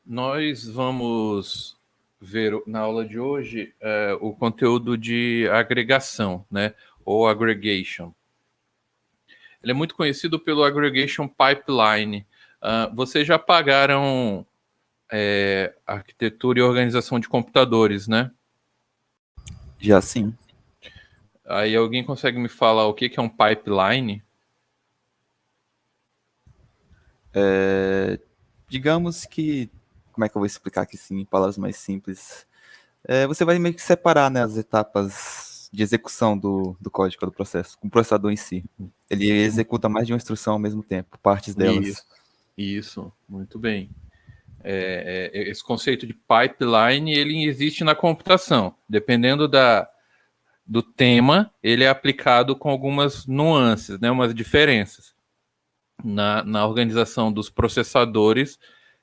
Nós vamos ver na aula de hoje o conteúdo de agregação, né? Ou aggregation. Ele é muito conhecido pelo aggregation pipeline. Vocês já pagaram arquitetura e organização de computadores, né? Já sim. Aí alguém consegue me falar o que é um pipeline? Digamos que... Como é que eu vou explicar aqui sim, em palavras mais simples? Você vai meio que separar, né, as etapas de execução do código, do processo, com o processador em si. Ele executa mais de uma instrução ao mesmo tempo, partes delas. Isso, muito bem. Esse conceito de pipeline, ele existe na computação. Dependendo do tema, ele é aplicado com algumas nuances, né, umas diferenças. Na organização dos processadores,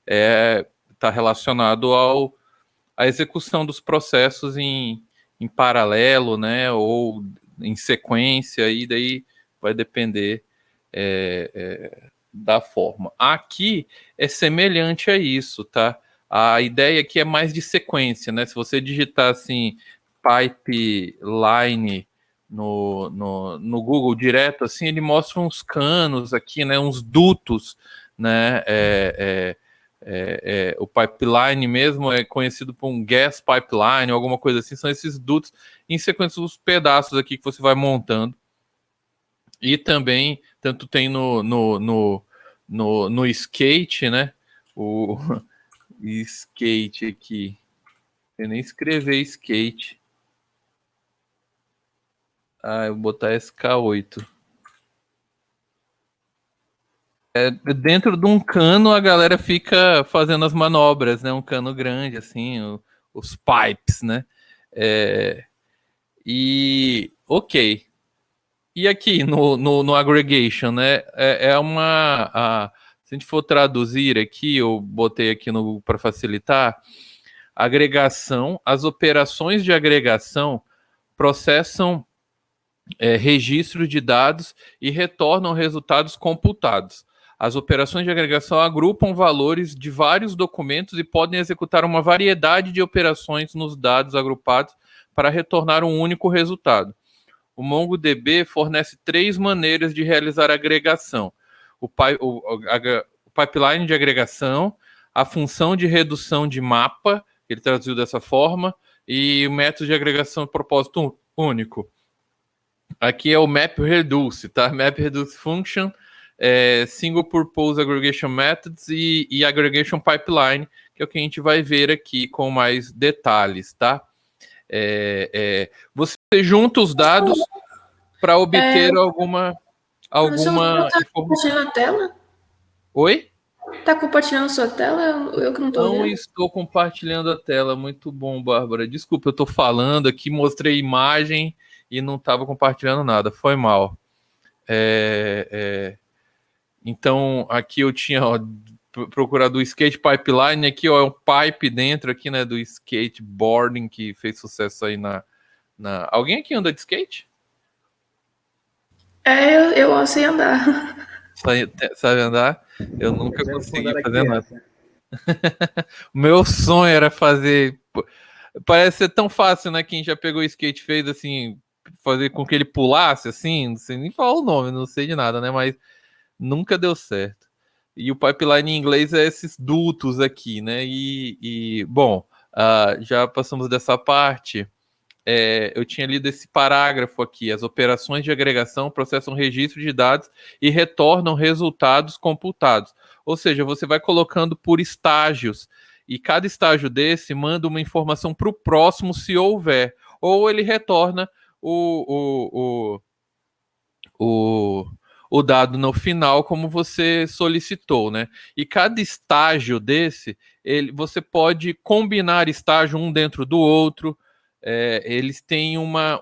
está relacionado à execução dos processos em paralelo, né, ou em sequência, e daí vai depender da forma. Aqui é semelhante a isso, tá? A ideia aqui é mais de sequência, né? Se você digitar assim, pipeline no Google direto, assim, ele mostra uns canos aqui, né? Uns dutos, né? O pipeline mesmo é conhecido por um gas pipeline, alguma coisa assim, são esses dutos em sequência, os pedaços aqui que você vai montando. E também, tanto tem no skate, né? O skate aqui. Eu nem escrever skate. Eu vou botar SK8. Dentro de um cano, a galera fica fazendo as manobras, né? Um cano grande, assim, os pipes, né? Ok. E aqui no aggregation, né? Se a gente for traduzir aqui, eu botei aqui para facilitar, agregação, as operações de agregação processam registros de dados e retornam resultados computados. As operações de agregação agrupam valores de vários documentos e podem executar uma variedade de operações nos dados agrupados para retornar um único resultado. O MongoDB fornece 3 maneiras de realizar agregação: o pipeline de agregação, a função de redução de mapa, ele traduziu dessa forma, e o método de agregação de propósito único. Aqui é o MapReduce, tá? MapReduce Function, Single Purpose Aggregation Methods e Aggregation Pipeline, que é o que a gente vai ver aqui com mais detalhes, tá? Você junta os dados para obter alguma informação. Tá compartilhando a tela? Oi? Tá compartilhando sua tela? Eu que não tô vendo. Não estou compartilhando a tela. Muito bom, Bárbara. Desculpa, eu estou falando aqui, mostrei imagem e não estava compartilhando nada. Foi mal. Então, aqui eu tinha procurado o skate pipeline. Aqui ó, é um pipe dentro aqui, né, do skateboarding que fez sucesso aí na... Alguém aqui anda de skate? Eu sei andar. Sabe andar? Eu nunca consegui fazer nada. O meu sonho era fazer... Parece ser tão fácil, né? Quem já pegou o skate fez assim, fazer com que ele pulasse assim, não sei nem falar o nome, não sei de nada, né? Mas nunca deu certo. E o pipeline em inglês é esses dutos aqui, né? Bom, já passamos dessa parte. Eu tinha lido esse parágrafo aqui. As operações de agregação processam registro de dados e retornam resultados computados. Ou seja, você vai colocando por estágios. E cada estágio desse manda uma informação para o próximo, se houver. Ou ele retorna o dado no final, como você solicitou, né? E cada estágio desse, você pode combinar estágio um dentro do outro. Eles têm uma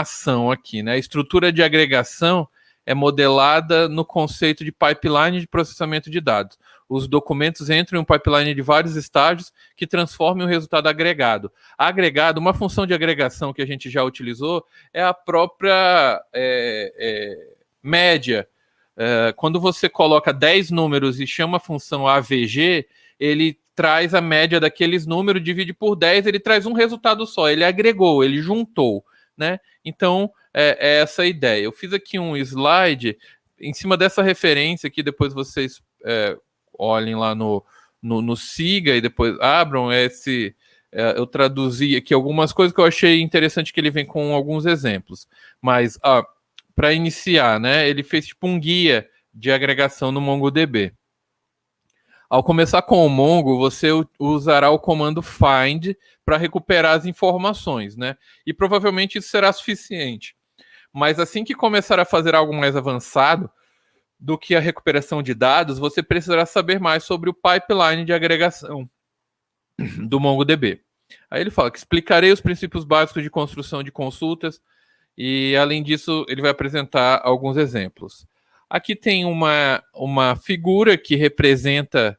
ação aqui, né? A estrutura de agregação é modelada no conceito de pipeline de processamento de dados. Os documentos entram em um pipeline de vários estágios que transformam o resultado agregado. Agregado, uma função de agregação que a gente já utilizou é a própria média. quando você coloca 10 números e chama a função AVG, ele traz a média daqueles números, divide por 10, ele traz um resultado só, ele agregou, ele juntou, né? Então, é essa a ideia. Eu fiz aqui um slide em cima dessa referência que depois vocês olhem lá no Siga e depois abram eu traduzi aqui algumas coisas que eu achei interessante, que ele vem com alguns exemplos. Mas, para iniciar, né, ele fez tipo um guia de agregação no MongoDB. Ao começar com o Mongo, você usará o comando find para recuperar as informações, né? E provavelmente isso será suficiente. Mas assim que começar a fazer algo mais avançado do que a recuperação de dados, você precisará saber mais sobre o pipeline de agregação do MongoDB. Aí ele fala que explicarei os princípios básicos de construção de consultas e, além disso, ele vai apresentar alguns exemplos. Aqui tem uma figura que representa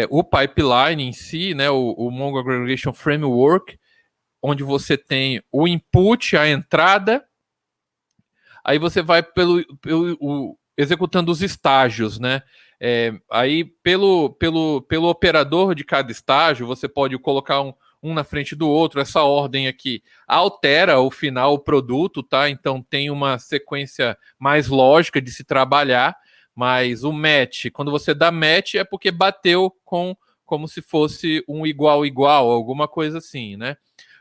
o pipeline em si, né, o Mongo Aggregation Framework, onde você tem o input, a entrada, aí você vai executando os estágios, né? Aí, pelo operador de cada estágio, você pode colocar um na frente do outro. Essa ordem aqui altera o final, o produto, tá? Então tem uma sequência mais lógica de se trabalhar, mas o match, quando você dá match, é porque bateu como se fosse um igual, alguma coisa assim, né?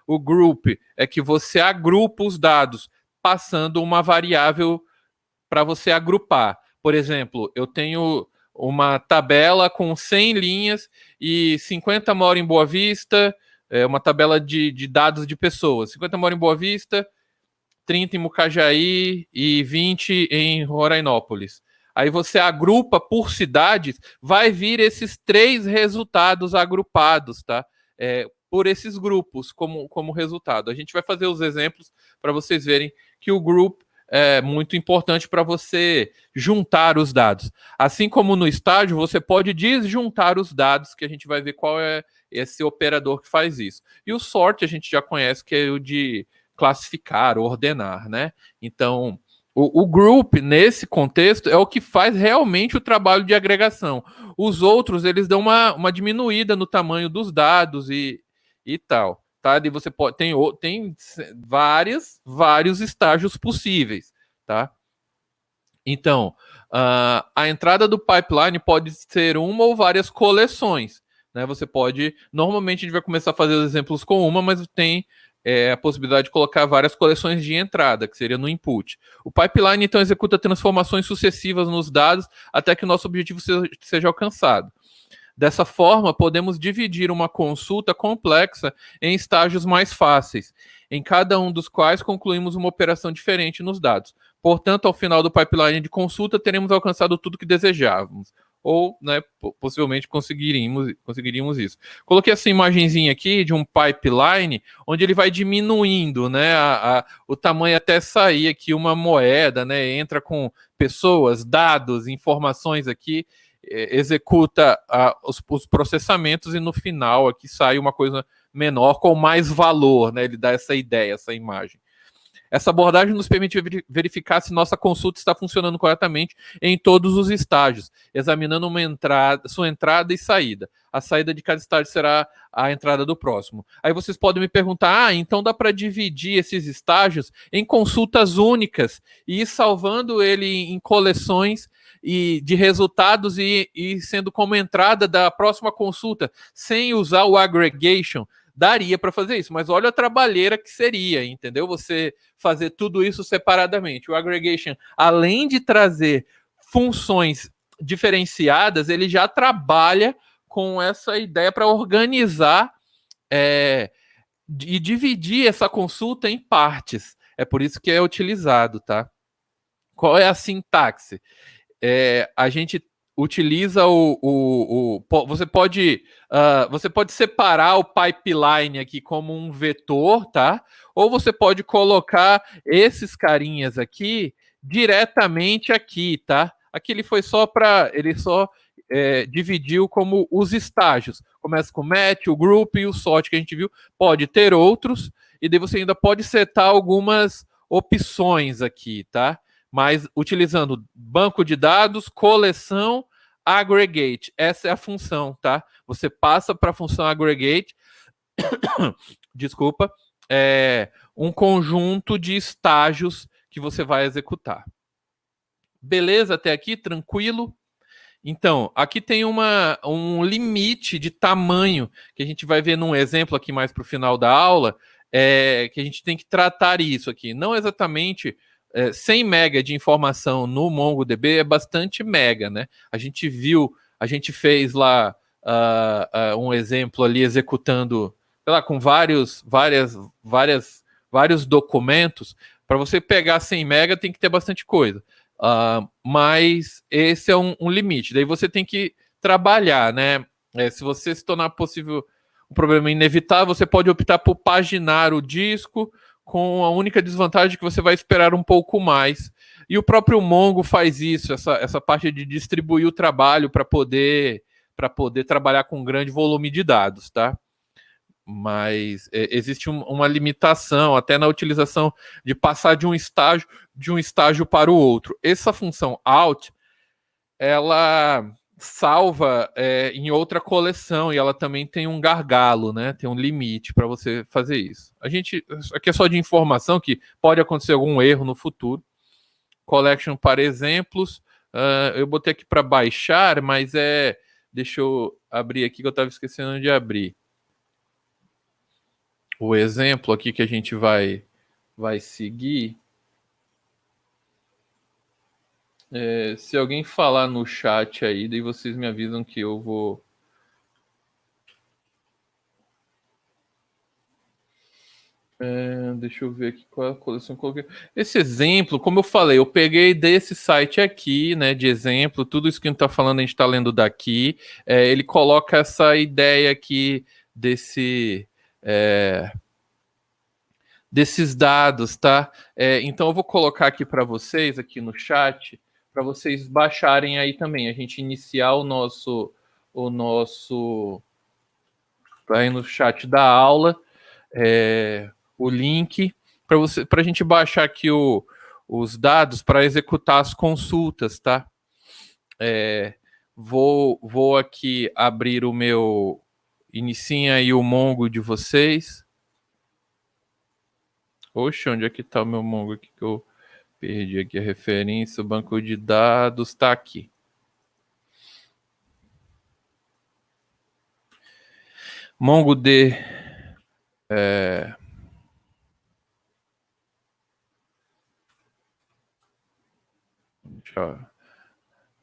O group é que você agrupa os dados, passando uma variável para você agrupar. Por exemplo, eu tenho uma tabela com 100 linhas e 50 moram em Boa Vista, uma tabela de dados de pessoas. 50 moram em Boa Vista, 30 em Mucajaí e 20 em Rorainópolis. Aí você agrupa por cidades, vai vir esses 3 resultados agrupados, tá? Por esses grupos como resultado. A gente vai fazer os exemplos para vocês verem que o group é muito importante para você juntar os dados. Assim como no estágio, você pode disjuntar os dados, que a gente vai ver qual é esse operador que faz isso. E o sort a gente já conhece, que é o de classificar, ordenar, né? Então, o group, nesse contexto, é o que faz realmente o trabalho de agregação. Os outros, eles dão uma diminuída no tamanho dos dados e tal. Tá? E você tem vários estágios possíveis, tá? Então, a entrada do pipeline pode ser uma ou várias coleções, né? Você pode, normalmente a gente vai começar a fazer os exemplos com uma, mas tem a possibilidade de colocar várias coleções de entrada, que seria no input. O pipeline, então, executa transformações sucessivas nos dados até que o nosso objetivo seja alcançado. Dessa forma, podemos dividir uma consulta complexa em estágios mais fáceis, em cada um dos quais concluímos uma operação diferente nos dados. Portanto, ao final do pipeline de consulta, teremos alcançado tudo que desejávamos. Ou, né, possivelmente conseguiríamos isso. Coloquei essa imagenzinha aqui de um pipeline, onde ele vai diminuindo, né, o tamanho até sair aqui uma moeda, né, entra com pessoas, dados, informações aqui, executa os processamentos e no final aqui sai uma coisa menor com mais valor, né? Ele dá essa ideia, essa imagem. Essa abordagem nos permite verificar se nossa consulta está funcionando corretamente em todos os estágios, examinando sua entrada e saída. A saída de cada estágio será a entrada do próximo. Aí vocês podem me perguntar, então dá para dividir esses estágios em consultas únicas e ir salvando ele em coleções e de resultados e sendo como entrada da próxima consulta, sem usar o aggregation? Daria para fazer isso, mas olha a trabalheira que seria, entendeu? Você fazer tudo isso separadamente. O aggregation, além de trazer funções diferenciadas, ele já trabalha com essa ideia para organizar e dividir essa consulta em partes. É por isso que é utilizado, tá? Qual é a sintaxe? A gente utiliza você pode separar o pipeline aqui como um vetor, tá? Ou você pode colocar esses carinhas aqui diretamente aqui, tá? Aqui ele só dividiu como os estágios. Começa com o match, o group e o sort que a gente viu. Pode ter outros, e daí você ainda pode setar algumas opções aqui, tá? mas utilizando banco de dados, coleção, aggregate. Essa é a função, tá? Você passa para a função aggregate, desculpa, um conjunto de estágios que você vai executar. Beleza, até aqui, tranquilo? Então, aqui tem um limite de tamanho, que a gente vai ver num exemplo aqui mais para o final da aula, que a gente tem que tratar isso aqui. Não exatamente 100 mega de informação no MongoDB é bastante mega, né? A gente fez lá um exemplo ali executando, sei lá, com vários documentos. Para você pegar 100 mega tem que ter bastante coisa. Mas esse é um limite. Daí você tem que trabalhar, né? Se você se tornar possível um problema inevitável, você pode optar por paginar o disco, com a única desvantagem que você vai esperar um pouco mais. E o próprio Mongo faz isso, essa parte de distribuir o trabalho para poder trabalhar com um grande volume de dados, tá? Mas existe uma limitação até na utilização de passar de um estágio para o outro. Essa função out, ela salva em outra coleção e ela também tem um gargalo, né? Tem um limite para você fazer isso. Aqui é só de informação que pode acontecer algum erro no futuro. Collection para exemplos, eu botei aqui para baixar, mas deixa eu abrir aqui que eu estava esquecendo de abrir. O exemplo aqui que a gente vai seguir. Se alguém falar no chat aí, daí vocês me avisam que eu vou... deixa eu ver aqui qual é a coleção que eu coloquei. Esse exemplo, como eu falei, eu peguei desse site aqui, né, de exemplo, tudo isso que a gente está falando, a gente está lendo daqui. Ele coloca essa ideia aqui desses dados, tá? Então eu vou colocar aqui para vocês, aqui no chat, para vocês baixarem aí também. A gente iniciar o nosso aí no chat da aula, o link para a gente baixar aqui os dados para executar as consultas, tá? Vou aqui abrir o meu... Iniciem aí o Mongo de vocês. Oxe, onde é que tá o meu Mongo aqui que eu perdi aqui a referência? O banco de dados está aqui. MongoD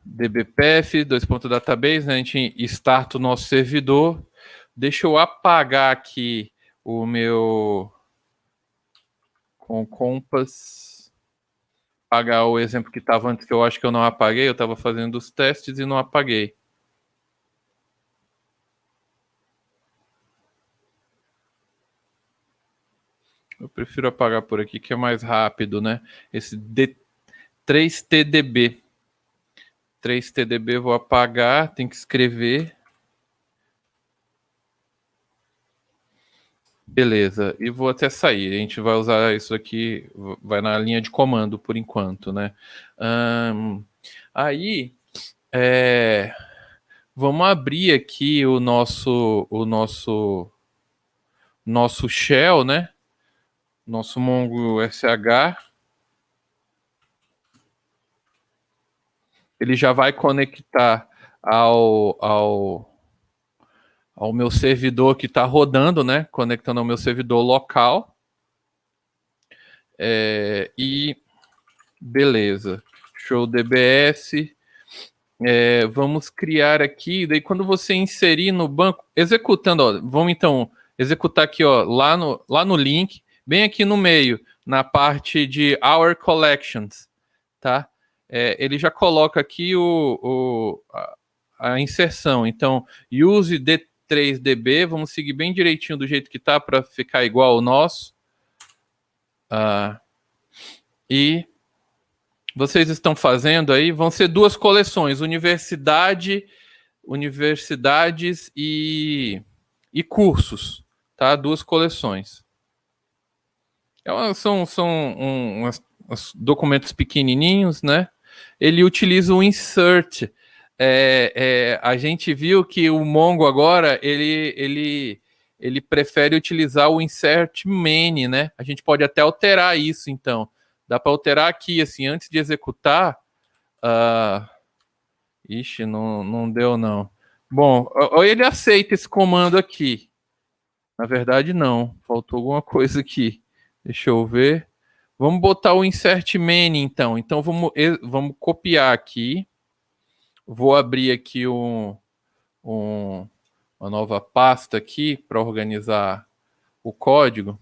dbpf, database, né? A gente starta o nosso servidor. Deixa eu apagar aqui o meu com Compass. Apagar o exemplo que estava antes, que eu acho que eu não apaguei. Eu estava fazendo os testes e não apaguei. Eu prefiro apagar por aqui, que é mais rápido, né? Esse 3TDB. 3TDB vou apagar, tem que escrever. Beleza, e vou até sair. A gente vai usar isso aqui, vai na linha de comando por enquanto, né? Aí, vamos abrir aqui o nosso shell, né? Nosso Mongo SH. Ele já vai conectar ao meu servidor que está rodando, né? Conectando ao meu servidor local. E beleza. Show DBS. Vamos criar aqui. Daí quando você inserir no banco, executando, ó, vamos então executar aqui, ó, lá no link, bem aqui no meio, na parte de Our Collections, tá? Ele já coloca aqui a inserção. Então, use D3DB, vamos seguir bem direitinho do jeito que tá para ficar igual ao nosso. E vocês estão fazendo aí, vão ser duas coleções, universidades e cursos, tá? Duas coleções. São os documentos pequenininhos, né? Ele utiliza o insert. A gente viu que o Mongo agora, ele prefere utilizar o insert many, né? A gente pode até alterar isso, então. Dá para alterar aqui, assim, antes de executar. Ixi, não deu, não. Bom, ele aceita esse comando aqui. Na verdade, não. Faltou alguma coisa aqui. Deixa eu ver. Vamos botar o insert many, então. Então, vamos copiar aqui. Vou abrir aqui uma nova pasta aqui para organizar o código.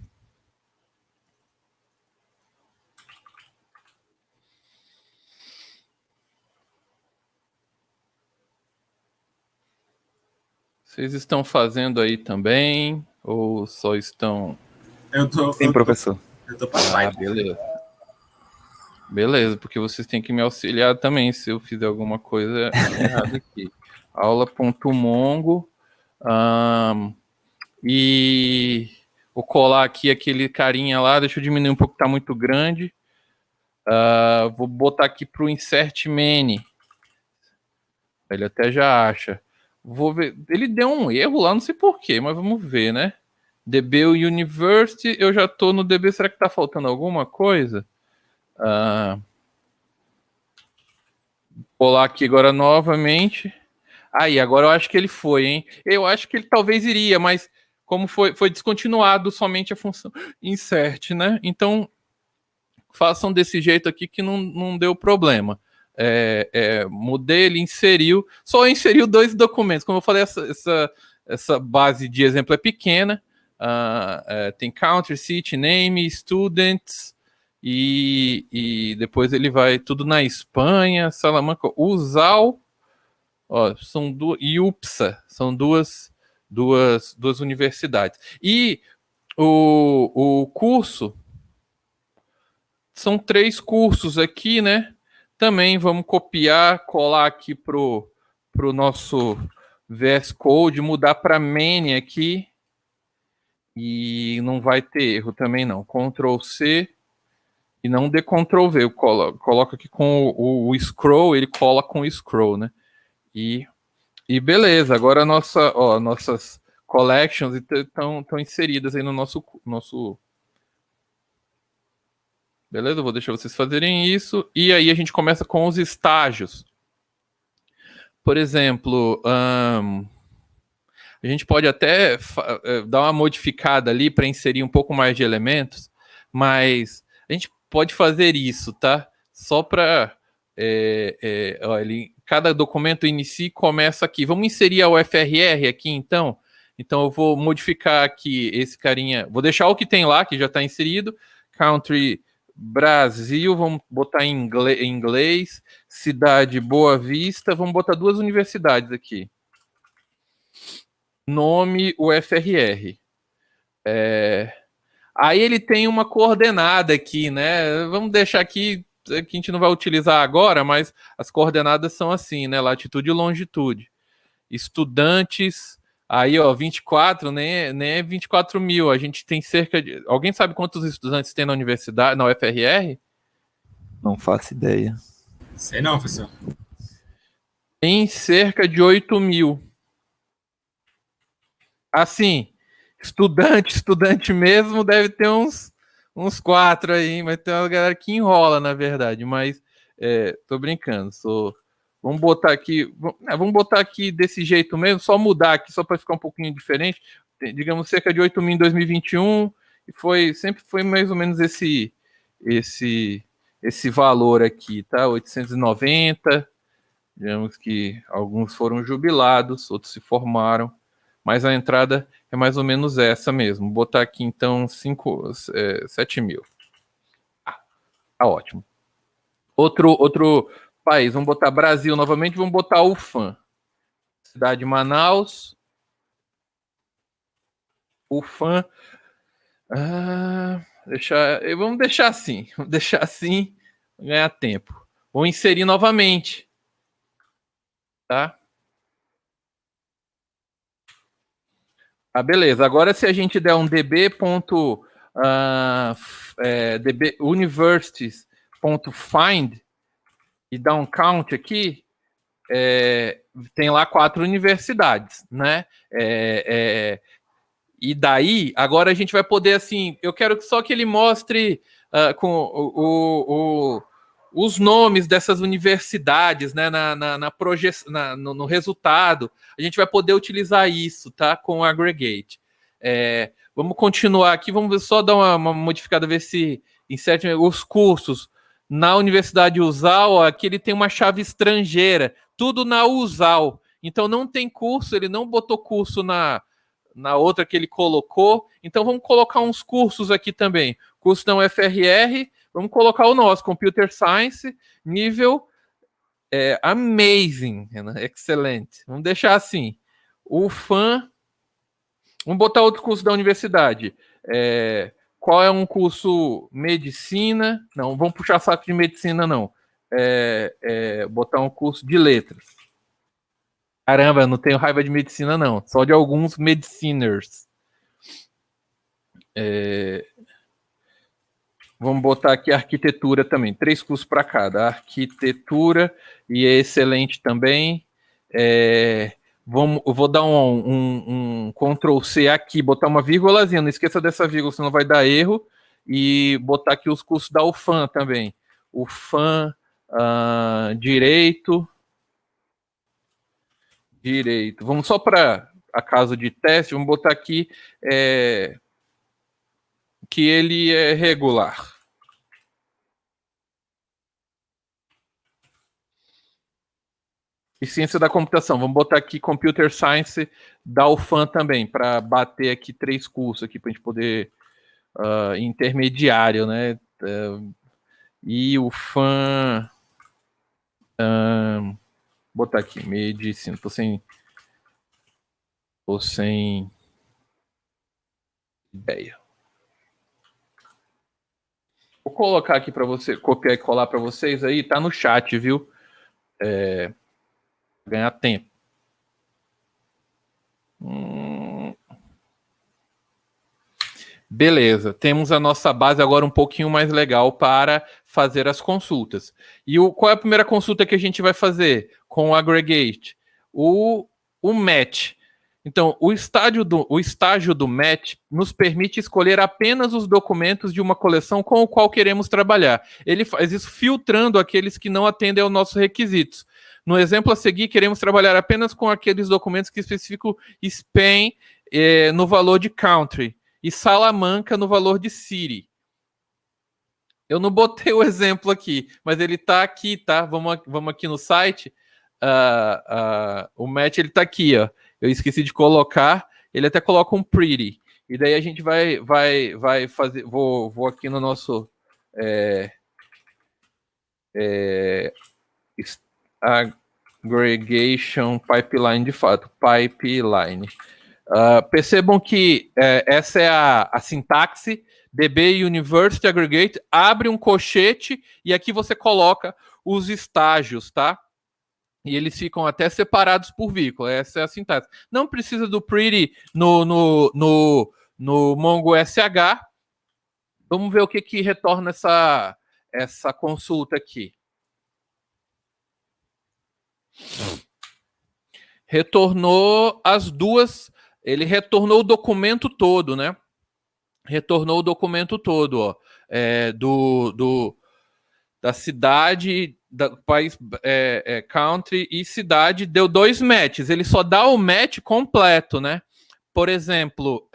Vocês estão fazendo aí também? Ou só estão... Sim, professor. Eu tô para beleza. Beleza, porque vocês têm que me auxiliar também se eu fizer alguma coisa errada aqui. Aula.mongo. E vou colar aqui aquele carinha lá. Deixa eu diminuir um pouco, que tá muito grande. Vou botar aqui para o insert many. Ele até já acha. Vou ver. Ele deu um erro lá, não sei porquê, mas vamos ver, né? DB University, eu já tô no DB. Será que tá faltando alguma coisa? Colar aqui agora novamente. Aí, agora eu acho que ele foi, hein? Eu acho que ele talvez iria, mas como foi descontinuado somente a função insert, né? Então, façam desse jeito aqui que não deu problema. Mudei, ele inseriu, só inseriu 2 documentos. Como eu falei, essa base de exemplo é pequena. Tem country, city, name, students, e depois ele vai tudo na Espanha, Salamanca, USAL, são duas, e UPSA, são duas universidades. E o curso, são 3 cursos aqui, né? Também vamos copiar, colar aqui pro nosso VS Code, mudar para main aqui. E não vai ter erro também, não. Ctrl C e não dê Ctrl V. Eu coloco aqui com o scroll, ele cola com o scroll, né? E beleza, agora nossas collections estão inseridas aí no nosso... Beleza, eu vou deixar vocês fazerem isso. E aí a gente começa com os estágios. Por exemplo, a gente pode até dar uma modificada ali para inserir um pouco mais de elementos, mas a gente pode fazer isso, tá? Só para... cada documento inicia e começa aqui. Vamos inserir a UFRR aqui, então? Então eu vou modificar aqui esse carinha. Vou deixar o que tem lá, que já está inserido. Country Brasil, vamos botar em inglês. Cidade Boa Vista, vamos botar 2 universidades aqui. Nome UFRR. Aí ele tem uma coordenada aqui, né? Vamos deixar aqui, que a gente não vai utilizar agora, mas as coordenadas são assim, né? Latitude e longitude. Estudantes, aí, 24, nem é 24 mil. A gente tem cerca de... Alguém sabe quantos estudantes tem na universidade, na UFRR? Não faço ideia. Sei não, professor. Tem cerca de 8 mil. Assim, estudante mesmo deve ter uns 4 aí, mas tem uma galera que enrola, na verdade, mas tô brincando, vamos botar aqui desse jeito mesmo, só mudar aqui, só para ficar um pouquinho diferente, digamos cerca de 8 mil em 2021, e sempre foi mais ou menos esse valor aqui, tá? 890, digamos que alguns foram jubilados, outros se formaram, mas a entrada é mais ou menos essa mesmo. Vou botar aqui, então, 7 mil. Tá ótimo. Outro país. Vamos botar Brasil novamente. Vamos botar UFAM. Cidade de Manaus. UFAM. Vamos deixar assim. Vamos deixar assim. Ganhar tempo. Vou inserir novamente. Tá? Beleza. Agora, se a gente der um db. DB universities .find e dar um count aqui, tem lá 4 universidades, né? E daí, agora a gente vai poder, assim, eu quero só que ele mostre com os nomes dessas universidades, né, no resultado. A gente vai poder utilizar isso, tá, com o aggregate. Vamos continuar aqui, vamos só dar uma modificada, ver se inserte os cursos. Na Universidade USAL, aqui ele tem uma chave estrangeira, tudo na USAL. Então não tem curso, ele não botou curso na outra que ele colocou. Então vamos colocar uns cursos aqui também. Curso da UFRR, vamos colocar o nosso, Computer Science, nível amazing, excelente. Vamos deixar assim. O FAM, vamos botar outro curso da universidade. Qual é um curso medicina? Não, vamos puxar saco de medicina, não. Botar um curso de letras. Caramba, eu não tenho raiva de medicina, não. Só de alguns mediciners. Vamos botar aqui arquitetura também. 3 cursos para cada. Arquitetura, e é excelente também. Eu vou dar um Ctrl+C aqui, botar uma vírgulazinha. Não esqueça dessa vírgula, senão vai dar erro. E botar aqui os cursos da UFAM também. UFAM, Direito. Vamos só para a caso de teste, vamos botar aqui que ele é regular. E ciência da computação, vamos botar aqui Computer Science da UFAM também, para bater aqui 3 cursos aqui, para a gente poder intermediário, né? E UFAM, botar aqui, medicina, tô sem ideia. Vou colocar aqui para você, copiar e colar para vocês aí, tá no chat, viu? Ganhar tempo. Beleza, temos a nossa base agora um pouquinho mais legal para fazer as consultas. E qual é a primeira consulta que a gente vai fazer com o aggregate? O match. Então, o estágio do match nos permite escolher apenas os documentos de uma coleção com o qual queremos trabalhar. Ele faz isso filtrando aqueles que não atendem aos nossos requisitos. No exemplo a seguir, queremos trabalhar apenas com aqueles documentos que especificam Spain no valor de country e Salamanca no valor de city. Eu não botei o exemplo aqui, mas ele está aqui, tá? Vamos aqui no site. O match ele está aqui, ó. Eu esqueci de colocar. Ele até coloca um pretty. E daí a gente vai fazer. Vou aqui no nosso aggregation pipeline, de fato, pipeline. Percebam que essa é a sintaxe, DB University Aggregate, abre um colchete e aqui você coloca os estágios, tá? E eles ficam até separados por vírgula, essa é a sintaxe. Não precisa do pretty no Mongo SH. Vamos ver o que retorna essa consulta aqui. Retornou as duas, ele retornou o documento todo, né? Retornou o documento todo, ó, da cidade, do país, country e cidade, deu 2 matches. Ele só dá o match completo, né? Por exemplo,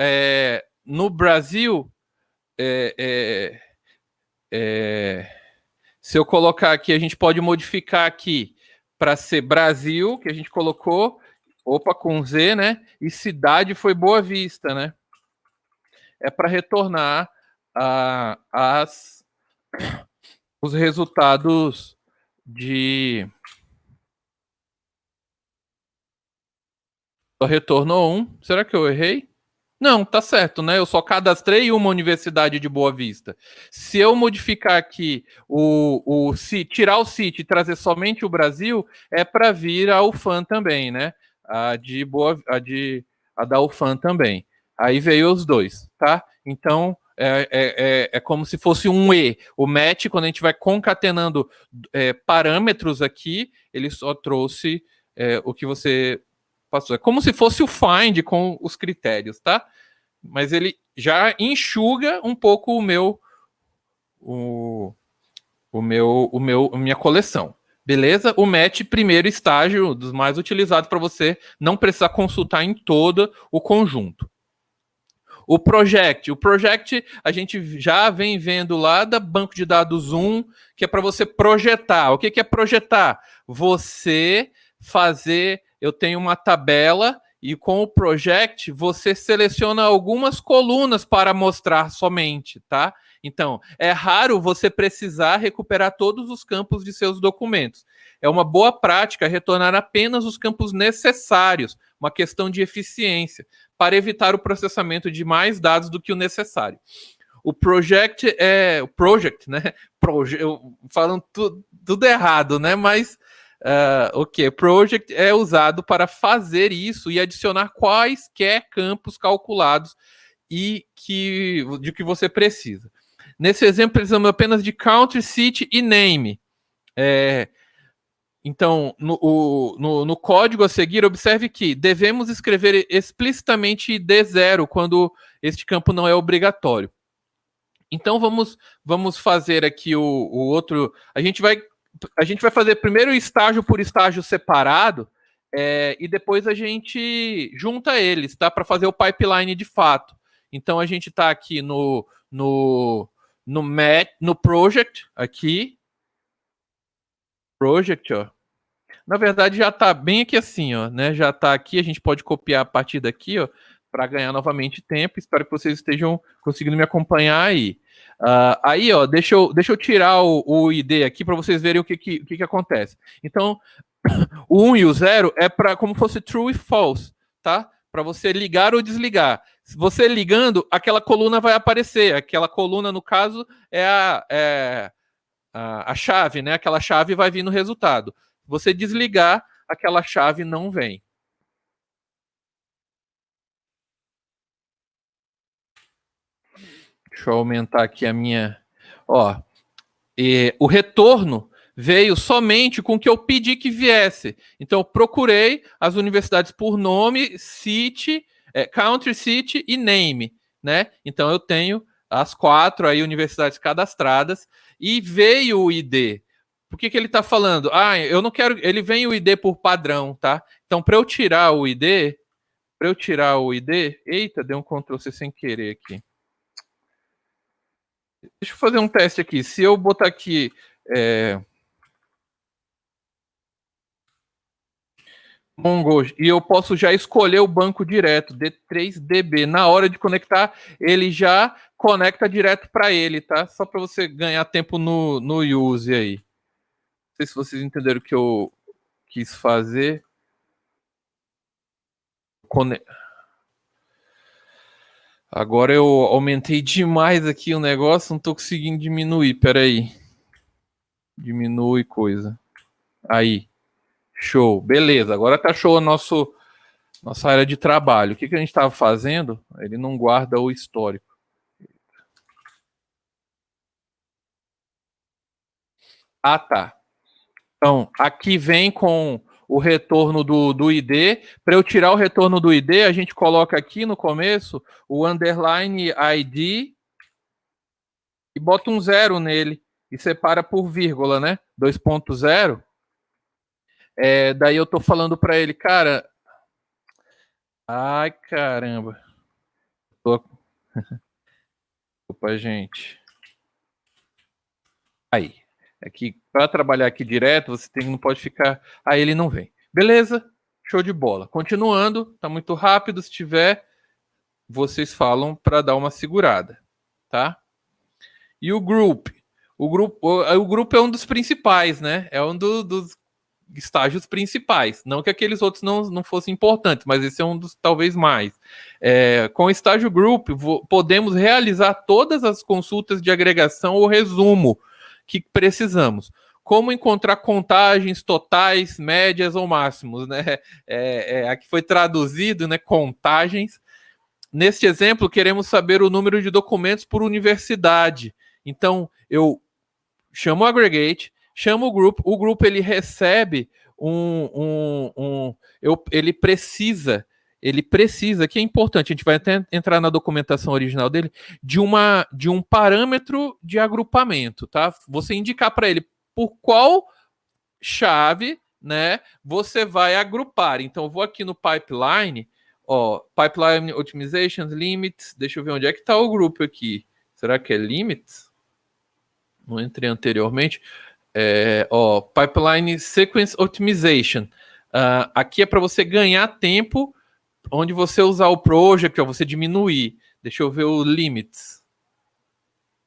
no Brasil, se eu colocar aqui, a gente pode modificar aqui para ser Brasil, que a gente colocou, com Z, né? E cidade foi Boa Vista, né? É para retornar os resultados de... Só retornou 1. Será que eu errei? Não, tá certo, né? Eu só cadastrei uma universidade de Boa Vista. Se eu modificar aqui tirar o CIT e trazer somente o Brasil, é para vir a UFAM também, né? A da UFAM também. Aí veio os dois, tá? Então, é como se fosse um E. O match, quando a gente vai concatenando parâmetros aqui, ele só trouxe o que você passou. É como se fosse o find com os critérios, tá? Mas ele já enxuga um pouco a minha coleção. Beleza? O match, primeiro estágio, dos mais utilizados para você não precisar consultar em todo o conjunto. O project a gente já vem vendo lá da banco de dados Zoom, que é para você projetar. O que é projetar? Você fazer, eu tenho uma tabela e com o project você seleciona algumas colunas para mostrar somente, tá? Então, é raro você precisar recuperar todos os campos de seus documentos. É uma boa prática retornar apenas os campos necessários, uma questão de eficiência, para evitar o processamento de mais dados do que o necessário. O project, né? Eu falando tudo errado, né? Mas, project é usado para fazer isso e adicionar quaisquer campos calculados de que você precisa. Nesse exemplo, precisamos apenas de country, city e name. Então, no código a seguir, observe que devemos escrever explicitamente ID0 quando este campo não é obrigatório. Então, vamos fazer aqui o outro. A gente vai fazer primeiro estágio por estágio separado e depois a gente junta eles, tá? Para fazer o pipeline de fato. Então, a gente está aqui no project aqui. Project, ó. Na verdade, já está bem aqui assim, ó, né? Já está aqui, a gente pode copiar a partir daqui, ó, para ganhar novamente tempo. Espero que vocês estejam conseguindo me acompanhar aí. Aí, ó, deixa eu tirar o ID aqui para vocês verem o que acontece. Então, o 1 e o 0 é para como fosse true e false, tá? Para você ligar ou desligar. Se você ligando, aquela coluna vai aparecer. Aquela coluna, no caso, é a chave, né? Aquela chave vai vir no resultado. Se você desligar, aquela chave não vem. Deixa eu aumentar aqui a minha... Ó, o retorno veio somente com o que eu pedi que viesse. Então, eu procurei as universidades por nome, city, country, city e name, né? Então, eu tenho as 4 aí universidades cadastradas e veio o ID. Por que ele está falando? Eu não quero... Ele vem o ID por padrão, tá? Então, para eu tirar o ID... Eita, deu um Ctrl+C sem querer aqui. Deixa eu fazer um teste aqui. Se eu botar aqui... Mongo, e eu posso já escolher o banco direto, D3DB. Na hora de conectar, ele já conecta direto para ele, tá? Só para você ganhar tempo no use aí. Não sei se vocês entenderam o que eu quis fazer. Agora eu aumentei demais aqui o negócio, não estou conseguindo diminuir, peraí. Diminui coisa. Aí. Show, beleza. Agora tá show a nossa área de trabalho. O que a gente estava fazendo? Ele não guarda o histórico. Tá. Então, aqui vem com o retorno do ID. Para eu tirar o retorno do ID, a gente coloca aqui no começo o underline ID e bota um 0 nele e separa por vírgula, né? 2.0. Daí eu tô falando para ele, cara... Ai, caramba. Opa, gente. Aí. Aqui, para trabalhar aqui direto, você não pode ficar... Aí ele não vem. Beleza? Show de bola. Continuando, tá muito rápido. Se tiver, vocês falam para dar uma segurada, tá? E o group? O grupo é um dos principais, né? É um dos estágios principais. Não que aqueles outros não fossem importantes, mas esse é um dos talvez mais. Com o estágio group, podemos realizar todas as consultas de agregação ou resumo que precisamos. Como encontrar contagens totais, médias ou máximos, né? Aqui foi traduzido, né? Contagens. neste exemplo, queremos saber o número de documentos por universidade. Então, eu chamo o aggregate, chamo o grupo ele recebe ele precisa, que é importante, a gente vai até entrar na documentação original dele, de um parâmetro de agrupamento, tá? Você indicar para ele por qual chave, né, você vai agrupar. Então, eu vou aqui no pipeline, pipeline optimization limits, deixa eu ver onde é que está o grupo aqui. Será que é limits? Não entrei anteriormente. Pipeline Sequence Optimization. Aqui é para você ganhar tempo onde você usar o project, você diminuir. Deixa eu ver o limits.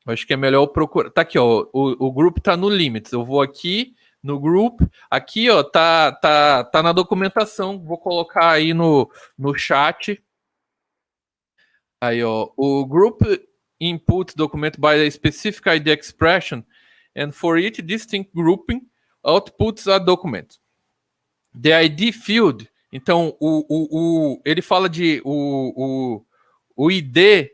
Acho que é melhor eu procurar. Tá aqui, o grupo tá no limits. Eu vou aqui no group. Aqui, tá na documentação. Vou colocar aí no chat. Aí, o group input document by a specific ID expression and for each distinct grouping, outputs a document. The ID field, então, ele fala de o ID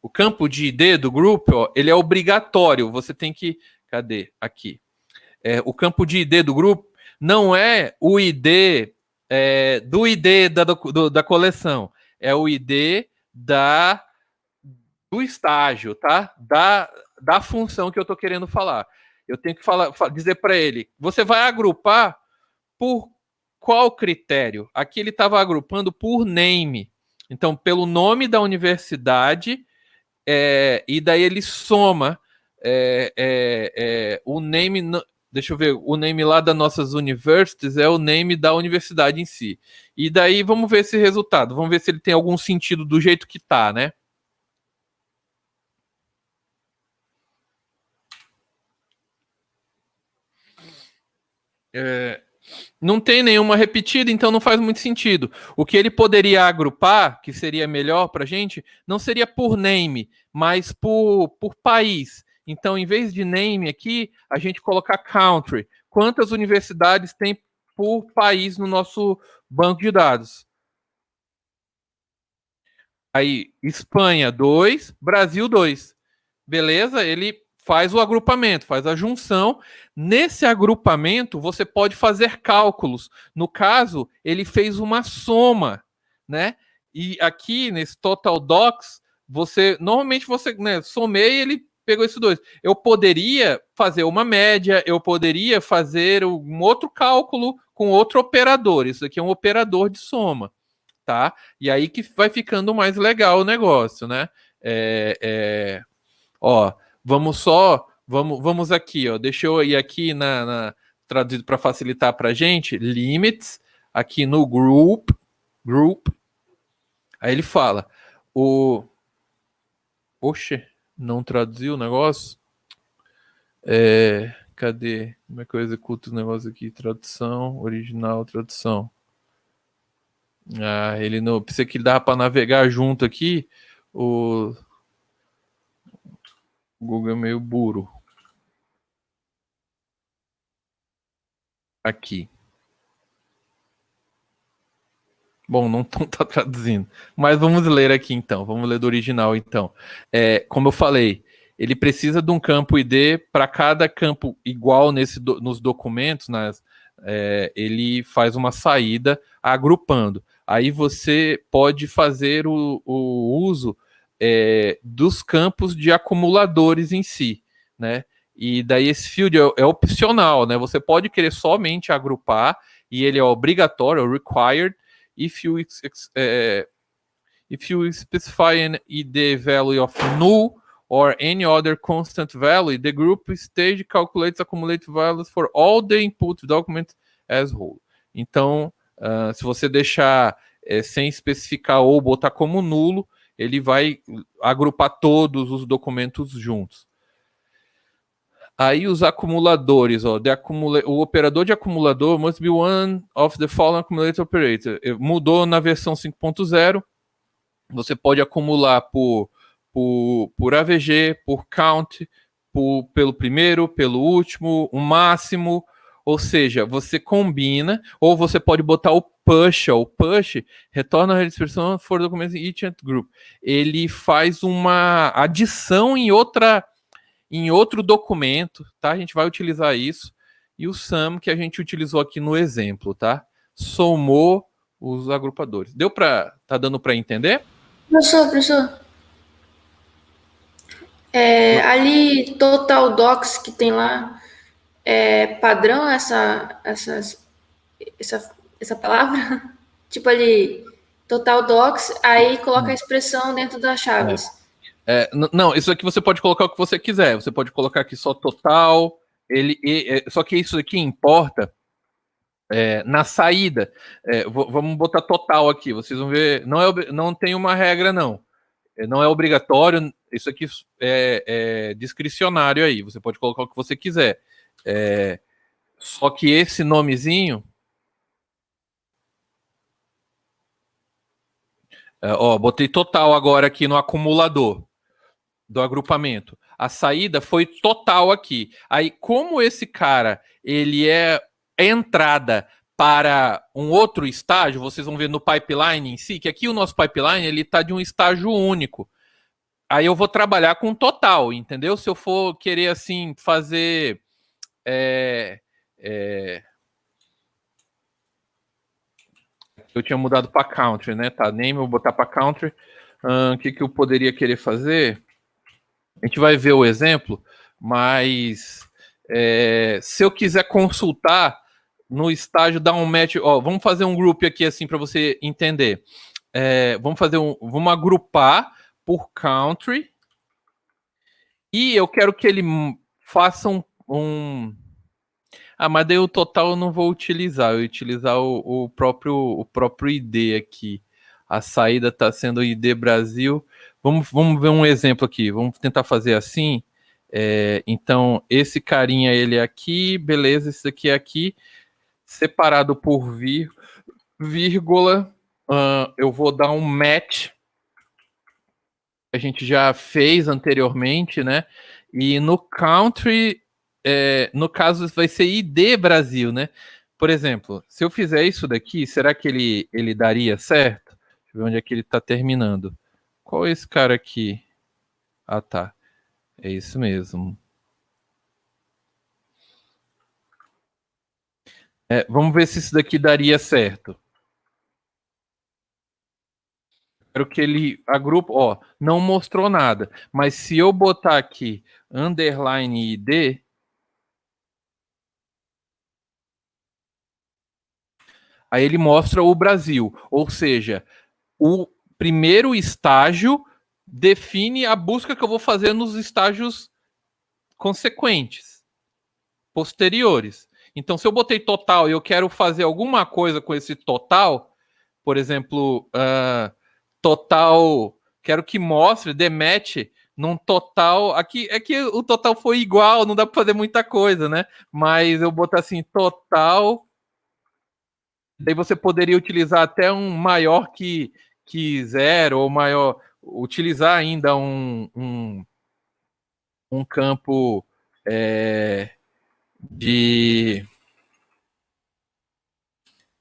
o campo de ID do grupo, ele é obrigatório, você tem que, cadê? Aqui. O campo de ID do grupo não é o ID do ID da coleção, é o ID do estágio, tá? Da função que eu estou querendo falar. Eu tenho que dizer para ele, você vai agrupar por qual critério? Aqui ele estava agrupando por name. Então, pelo nome da universidade, e daí ele soma o name... Deixa eu ver, o name lá das nossas universities é o name da universidade em si. E daí vamos ver esse resultado. Vamos ver se ele tem algum sentido do jeito que tá, né? Não tem nenhuma repetida, então não faz muito sentido. O que ele poderia agrupar, que seria melhor para a gente, não seria por name, mas por país. Então, em vez de name aqui, a gente colocar country. Quantas universidades tem por país no nosso banco de dados? Aí, Espanha 2, Brasil 2. Beleza? Ele faz o agrupamento, faz a junção. Nesse agrupamento, você pode fazer cálculos. No caso, ele fez uma soma, né? E aqui, nesse Total Docs, normalmente você, né, somei, ele pegou esses dois. Eu poderia fazer uma média, eu poderia fazer um outro cálculo com outro operador. Isso aqui é um operador de soma, tá? E aí que vai ficando mais legal o negócio, né? Vamos aqui, deixa eu ir aqui traduzido para facilitar para a gente, limits, aqui no group, aí ele fala, não traduziu o negócio? Cadê? Como é que eu executo o negócio aqui? Tradução, original, tradução. Ele não, pensei que dá para navegar junto aqui, o Google é meio burro. Aqui. Bom, não tá traduzindo. Mas vamos ler aqui então. Vamos ler do original então. Como eu falei, ele precisa de um campo ID para cada campo igual nos documentos, ele faz uma saída agrupando. Aí você pode fazer o uso dos campos de acumuladores em si, né? E daí esse field é opcional, né? Você pode querer somente agrupar e ele é obrigatório, required, if you specify an ID value of null or any other constant value, the group stage calculates accumulated values for all the input documents as whole. Então, se você deixar sem especificar ou botar como nulo, ele vai agrupar todos os documentos juntos. Aí os acumuladores, o operador de acumulador must be one of the following accumulator operator. Mudou na versão 5.0. Você pode acumular por AVG, por count, pelo primeiro, pelo último, o máximo. Ou seja, você combina, ou você pode botar push, o push retorna a expressão for documents in each group. Ele faz uma adição em outro documento, tá? A gente vai utilizar isso. E o sum que a gente utilizou aqui no exemplo, tá? Somou os agrupadores. Tá dando para entender? Professor. Ali, total docs que tem lá, é padrão essa palavra? Tipo ali, total docs, aí coloca a expressão dentro das chaves. Não, isso aqui você pode colocar o que você quiser. Você pode colocar aqui só total. Só que isso aqui importa na saída. Vamos botar total aqui. Vocês vão ver. Não tem uma regra, não. Não é obrigatório. Isso aqui é discricionário aí. Você pode colocar o que você quiser. Só que esse nomezinho. Botei total agora aqui no acumulador do agrupamento. A saída foi total aqui. Aí, como esse cara, ele é entrada para um outro estágio, vocês vão ver no pipeline em si, que aqui o nosso pipeline, ele está de um estágio único. Aí eu vou trabalhar com total, entendeu? Se eu for querer, assim, fazer... Eu tinha mudado para country, né? Tá, name, eu vou botar para country. O que eu poderia querer fazer? A gente vai ver o exemplo, mas se eu quiser consultar no estágio, dar um match... vamos fazer um group aqui, assim, para você entender. Vamos agrupar por country e eu quero que ele faça mas daí o total eu não vou utilizar. Eu vou utilizar o próprio ID aqui. A saída está sendo ID Brasil. Vamos ver um exemplo aqui. Vamos tentar fazer assim. Então, esse carinha, ele é aqui. Beleza, esse aqui é aqui. Separado por vírgula. Eu vou dar um match. A gente já fez anteriormente, né? E no country... no caso, vai ser ID Brasil, né? Por exemplo, se eu fizer isso daqui, será que ele daria certo? Deixa eu ver onde é que ele está terminando. Qual é esse cara aqui? Ah, tá. É isso mesmo. Vamos ver se isso daqui daria certo. Quero que ele agrupa... não mostrou nada. Mas se eu botar aqui underline ID... Aí ele mostra o Brasil, ou seja, o primeiro estágio define a busca que eu vou fazer nos estágios consequentes, posteriores. Então, se eu botei total e eu quero fazer alguma coisa com esse total, por exemplo, total, quero que mostre, demete num total, aqui é que o total foi igual, não dá para fazer muita coisa, né? Mas eu botar assim, total... Daí você poderia utilizar até um maior que zero, ou maior, utilizar ainda um campo de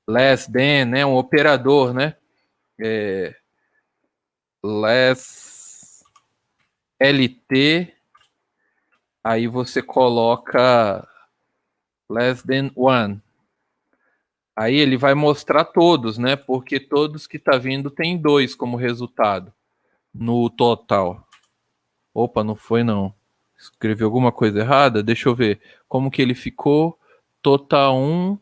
less than, né? Um operador, né? Less LT, aí você coloca less than one. Aí ele vai mostrar todos, né? Porque todos que tá vindo tem 2 como resultado no total. Opa, não foi não. Escrevi alguma coisa errada? Deixa eu ver. Como que ele ficou? Total 1.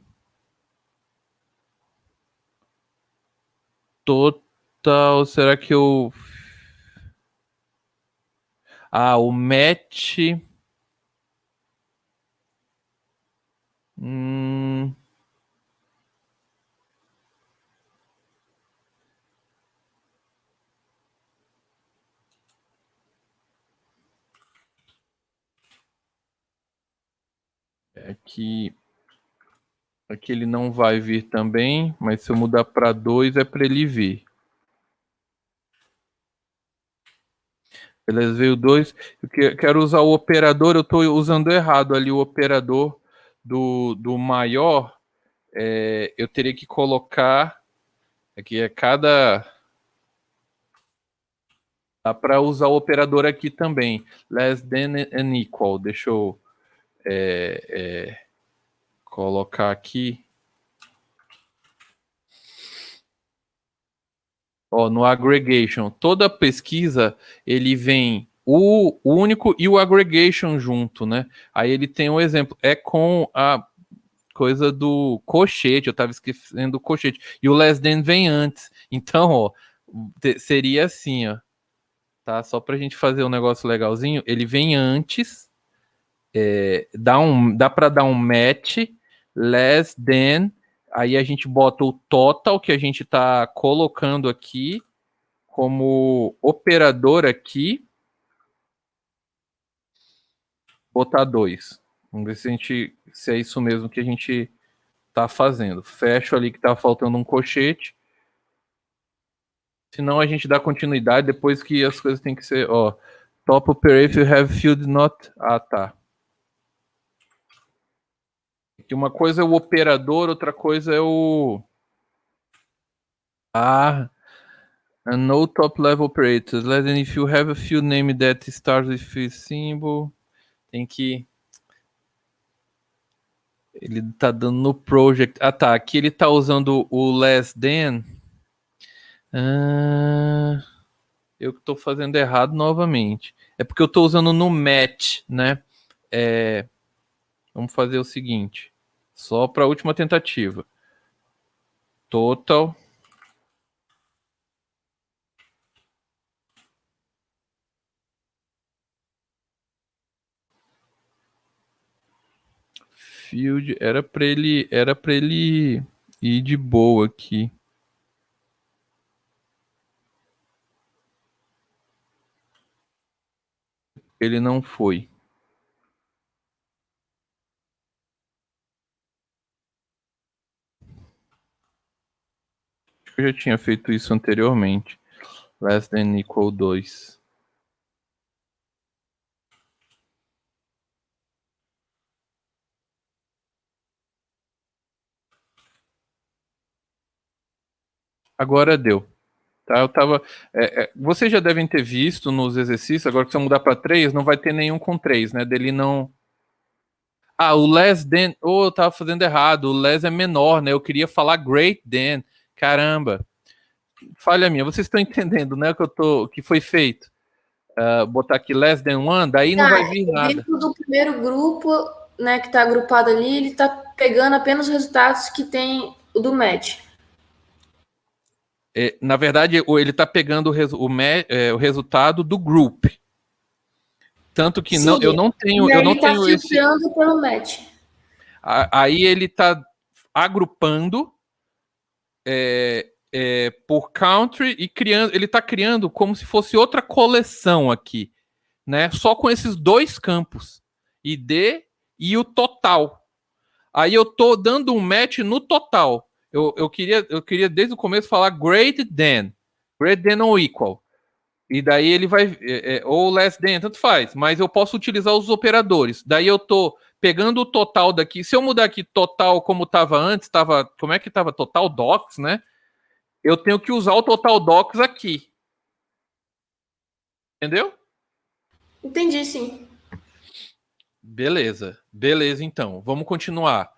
Total, será que eu... o match... Aqui ele não vai vir também, mas se eu mudar para 2 é para ele vir. Beleza, veio 2. Eu quero usar o operador, eu estou usando errado ali o operador do maior. eu teria que colocar aqui cada... Dá para usar o operador aqui também. Less than and equal. Deixa eu colocar aqui. Ó, no aggregation, toda pesquisa, ele vem o único e o aggregation junto, né? Aí ele tem um exemplo. É com a coisa do colchete. Eu estava esquecendo do colchete. E o less than vem antes. Então, ó, seria assim, ó. Tá? Só pra gente fazer um negócio legalzinho, ele vem antes, dá para dar um match, less than, aí a gente bota o total que a gente tá colocando aqui como operador aqui, botar 2. Vamos ver se é isso mesmo que a gente tá fazendo. Fecho ali que tá faltando um colchete. Senão a gente dá continuidade depois que as coisas têm que ser, ó, top operator if you have field not... Ah, tá. Que uma coisa é o operador, outra coisa é o... No top level operators. Less than if you have a field name that starts with a symbol. Tem que... Ele tá dando no project. Ah, tá. Aqui ele tá usando o less than. Eu que tô fazendo errado novamente. É porque eu tô usando no match, né? Vamos fazer o seguinte. Só para a última tentativa. Total. Field era para ele ir de boa aqui. Ele não foi. Acho que eu já tinha feito isso anteriormente. Less than equal 2. Agora deu. Tá, eu tava. Vocês já devem ter visto nos exercícios, agora que se eu mudar para 3, não vai ter nenhum com 3, né? Dele não. Ah, o less than. Oh, eu tava fazendo errado. O less é menor, né? Eu queria falar great than. Caramba. Falha minha. Vocês estão entendendo, né? Que foi feito. Botar aqui less than one, daí não vai vir nada. Dentro do primeiro grupo, né, que tá agrupado ali, ele tá pegando apenas os resultados que tem o do match. Na verdade, ele está pegando o resultado do group. Tanto que Sim, eu não tenho, e eu não ele tá tenho esse. filtrando pelo match. Aí ele está agrupando por country e criando. Ele está criando como se fosse outra coleção aqui, né? Só com esses dois campos, ID e o total. Aí eu tô dando um match no total. Eu queria desde o começo falar greater than ou equal. E daí ele vai, ou less than, tanto faz, mas eu posso utilizar os operadores. Daí eu tô pegando o total daqui. Se eu mudar aqui total como estava antes, como é que estava total docs, né? Eu tenho que usar o total docs aqui. Entendeu? Entendi, sim. Beleza, então. Vamos continuar.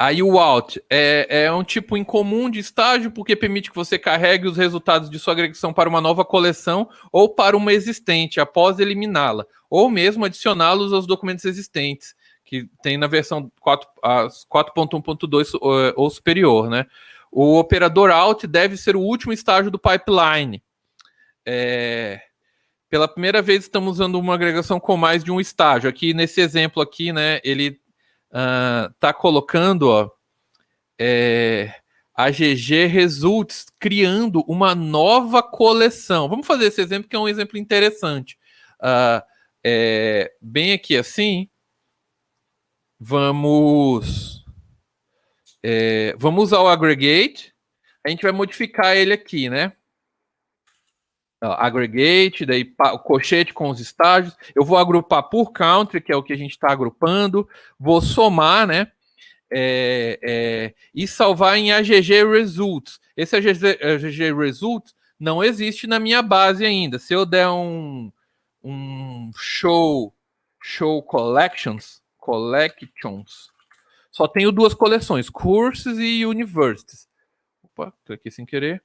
Aí o out é um tipo incomum de estágio porque permite que você carregue os resultados de sua agregação para uma nova coleção ou para uma existente após eliminá-la, ou mesmo adicioná-los aos documentos existentes, que tem na versão 4.1.2 ou superior, né? O operador out deve ser o último estágio do pipeline. Pela primeira vez estamos usando uma agregação com mais de um estágio. Aqui nesse exemplo aqui, né, ele tá colocando, ó, a GG Results criando uma nova coleção. Vamos fazer esse exemplo que é um exemplo interessante. Bem aqui assim, vamos usar o aggregate. A gente vai modificar ele aqui, né? aggregate, daí colchete com os estágios. Eu vou agrupar por country, que é o que a gente está agrupando. Vou somar, né? E salvar em AGG Results. Esse AGG Results não existe na minha base ainda. Se eu der um show collections, só tenho 2 coleções, courses e universities. Opa, tô aqui sem querer.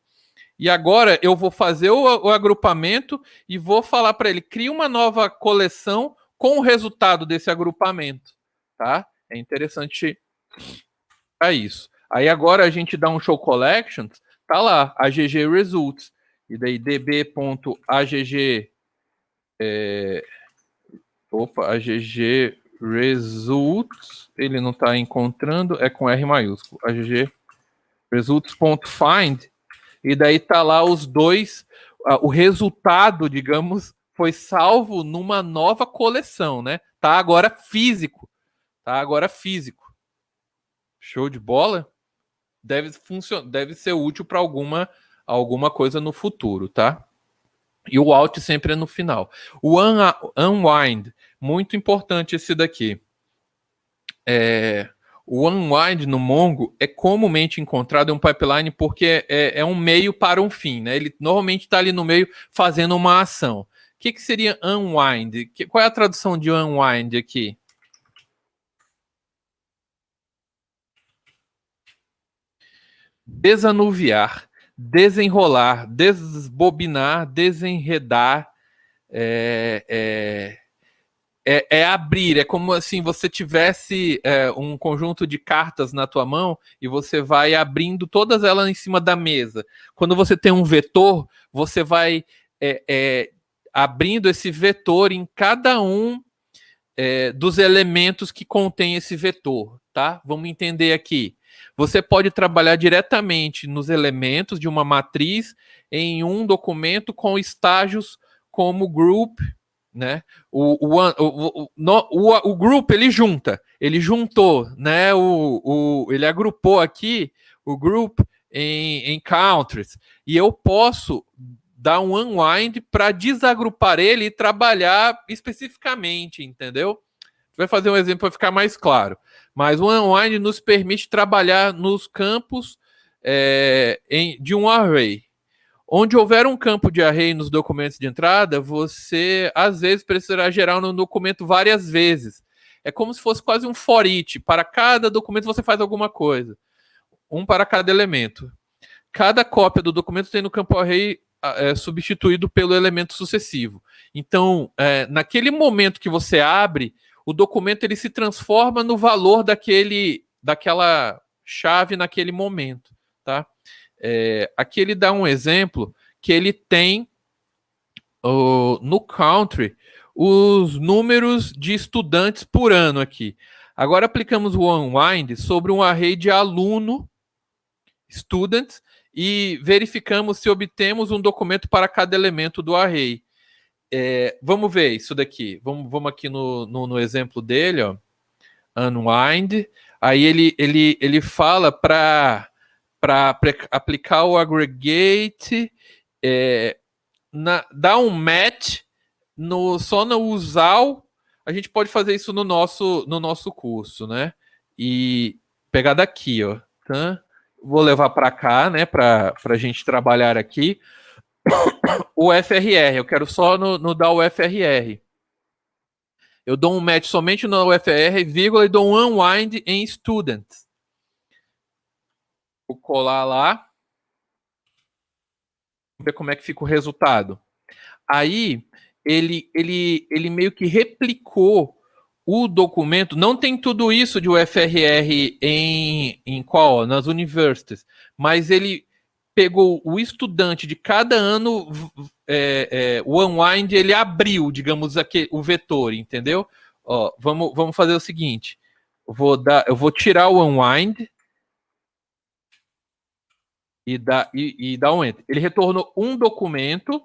E agora eu vou fazer o agrupamento e vou falar para ele, cria uma nova coleção com o resultado desse agrupamento, tá? É interessante para isso. Aí agora a gente dá um show collections, tá lá, AGG results, e daí db.agg AGG results, ele não está encontrando, é com R maiúsculo, AGG results.find, e daí tá lá os 2, o resultado, digamos, foi salvo numa nova coleção, né? Tá agora físico. Show de bola? Deve ser útil para alguma coisa no futuro, tá? E o alt sempre é no final. O unwind, muito importante esse daqui. O unwind no Mongo é comumente encontrado em um pipeline porque é um meio para um fim, né? Ele normalmente está ali no meio fazendo uma ação. O que seria unwind? Qual é a tradução de unwind aqui? Desanuviar, desenrolar, desbobinar, desenredar, abrir. É como assim você tivesse um conjunto de cartas na tua mão e você vai abrindo todas elas em cima da mesa. Quando você tem um vetor, você vai abrindo esse vetor em cada um dos elementos que contém esse vetor, tá? Vamos entender aqui. Você pode trabalhar diretamente nos elementos de uma matriz em um documento com estágios como group, né? O group ele juntou, né? Ele agrupou aqui o group em countries, e eu posso dar um unwind para desagrupar ele e trabalhar especificamente, entendeu? Vai fazer um exemplo para ficar mais claro. Mas o unwind nos permite trabalhar nos campos de um array. Onde houver um campo de array nos documentos de entrada, você, às vezes, precisará gerar um documento várias vezes. É como se fosse quase um for each. Para cada documento, você faz alguma coisa. Um para cada elemento. Cada cópia do documento tem no campo array substituído pelo elemento sucessivo. Então, naquele momento que você abre, o documento ele se transforma no valor daquela chave naquele momento, tá? Aqui ele dá um exemplo que ele tem no country os números de estudantes por ano aqui. Agora aplicamos o unwind sobre um array de aluno, students, e verificamos se obtemos um documento para cada elemento do array. Vamos ver isso daqui. Vamos aqui no exemplo dele, ó. Unwind. Aí ele fala para aplicar o aggregate, dar um match só no usal. A gente pode fazer isso no nosso curso, né? E pegar daqui, ó. Tá? Vou levar para cá, né? Para a gente trabalhar aqui. O FRR, eu quero só no dar o FRR. Eu dou um match somente no UFR, vírgula, e dou um unwind em students. Vou colar lá. Ver como é que fica o resultado. Aí, ele meio que replicou o documento. Não tem tudo isso de UFRR em qual? Nas universities. Mas ele pegou o estudante de cada ano, o unwind, ele abriu, digamos, aqui, o vetor, entendeu? Ó, vamos fazer o seguinte. Eu vou tirar o unwind e dar um enter. Ele retornou um documento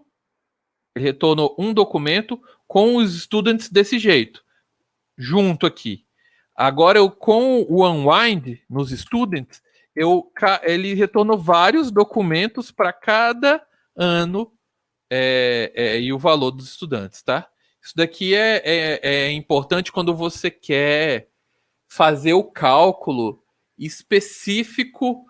com os students desse jeito, junto aqui. Agora, com o unwind nos students, ele retornou vários documentos para cada ano e o valor dos estudantes, tá? Isso daqui é importante quando você quer fazer o cálculo específico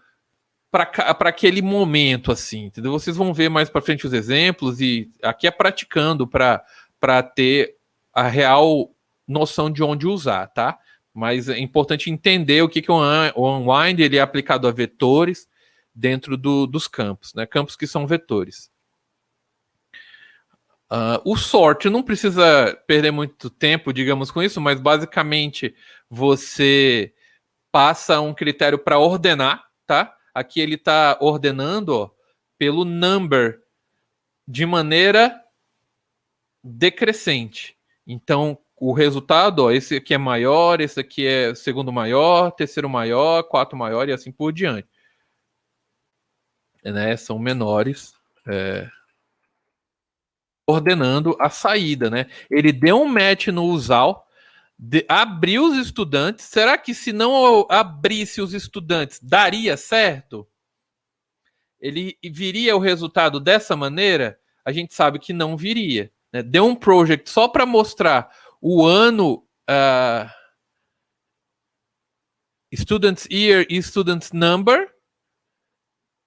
para aquele momento, assim, entendeu? Vocês vão ver mais para frente os exemplos e aqui é praticando para ter a real noção de onde usar, tá? Mas é importante entender o que o unwind ele é aplicado a vetores dentro dos campos, né? Campos que são vetores. O sort não precisa perder muito tempo, digamos, com isso, mas basicamente você passa um critério para ordenar, tá? Aqui ele está ordenando, ó, pelo number de maneira decrescente. Então, o resultado, ó, esse aqui é maior, esse aqui é segundo maior, terceiro maior, quarto maior e assim por diante. Né? São menores. Ordenando a saída, né? Ele deu um match no usual, abriu os estudantes. Será que se não abrisse os estudantes, daria certo? Ele viria o resultado dessa maneira? A gente sabe que não viria. Né? Deu um project só para mostrar o ano, students year e students number,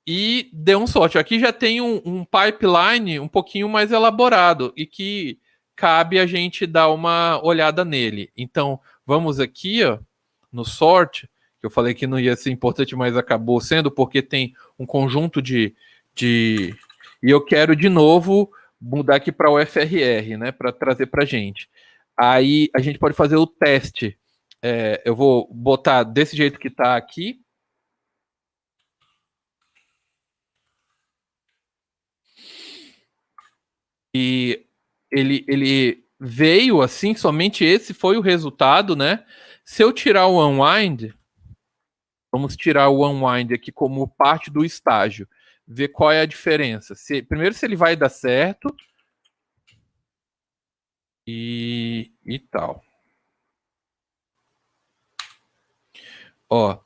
e deu um sorte. Aqui já tem um pipeline um pouquinho mais elaborado e que cabe a gente dar uma olhada nele. Então, vamos aqui, ó, no sort, que eu falei que não ia ser importante, mas acabou sendo, porque tem um conjunto de... E eu quero, de novo, mudar aqui para o UFRR, né, para trazer para a gente. Aí a gente pode fazer o teste. Eu vou botar desse jeito que está aqui. E ele veio assim, somente esse foi o resultado, né? Se eu tirar o unwind, vamos tirar o unwind aqui como parte do estágio, ver qual é a diferença. Primeiro, se ele vai dar certo e tal. Ó,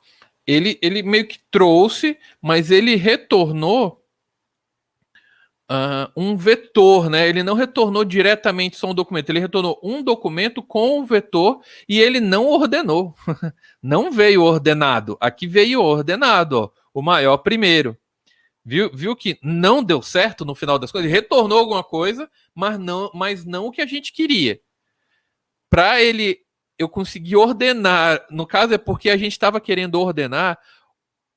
ele meio que trouxe, mas ele retornou um vetor, né? Ele não retornou diretamente só um documento, ele retornou um documento com o vetor e ele não ordenou. Não veio ordenado. Aqui veio ordenado, ó, o maior primeiro. Viu que não deu certo no final das coisas? Ele retornou alguma coisa, mas não o que a gente queria. Para eu conseguir ordenar, no caso é porque a gente estava querendo ordenar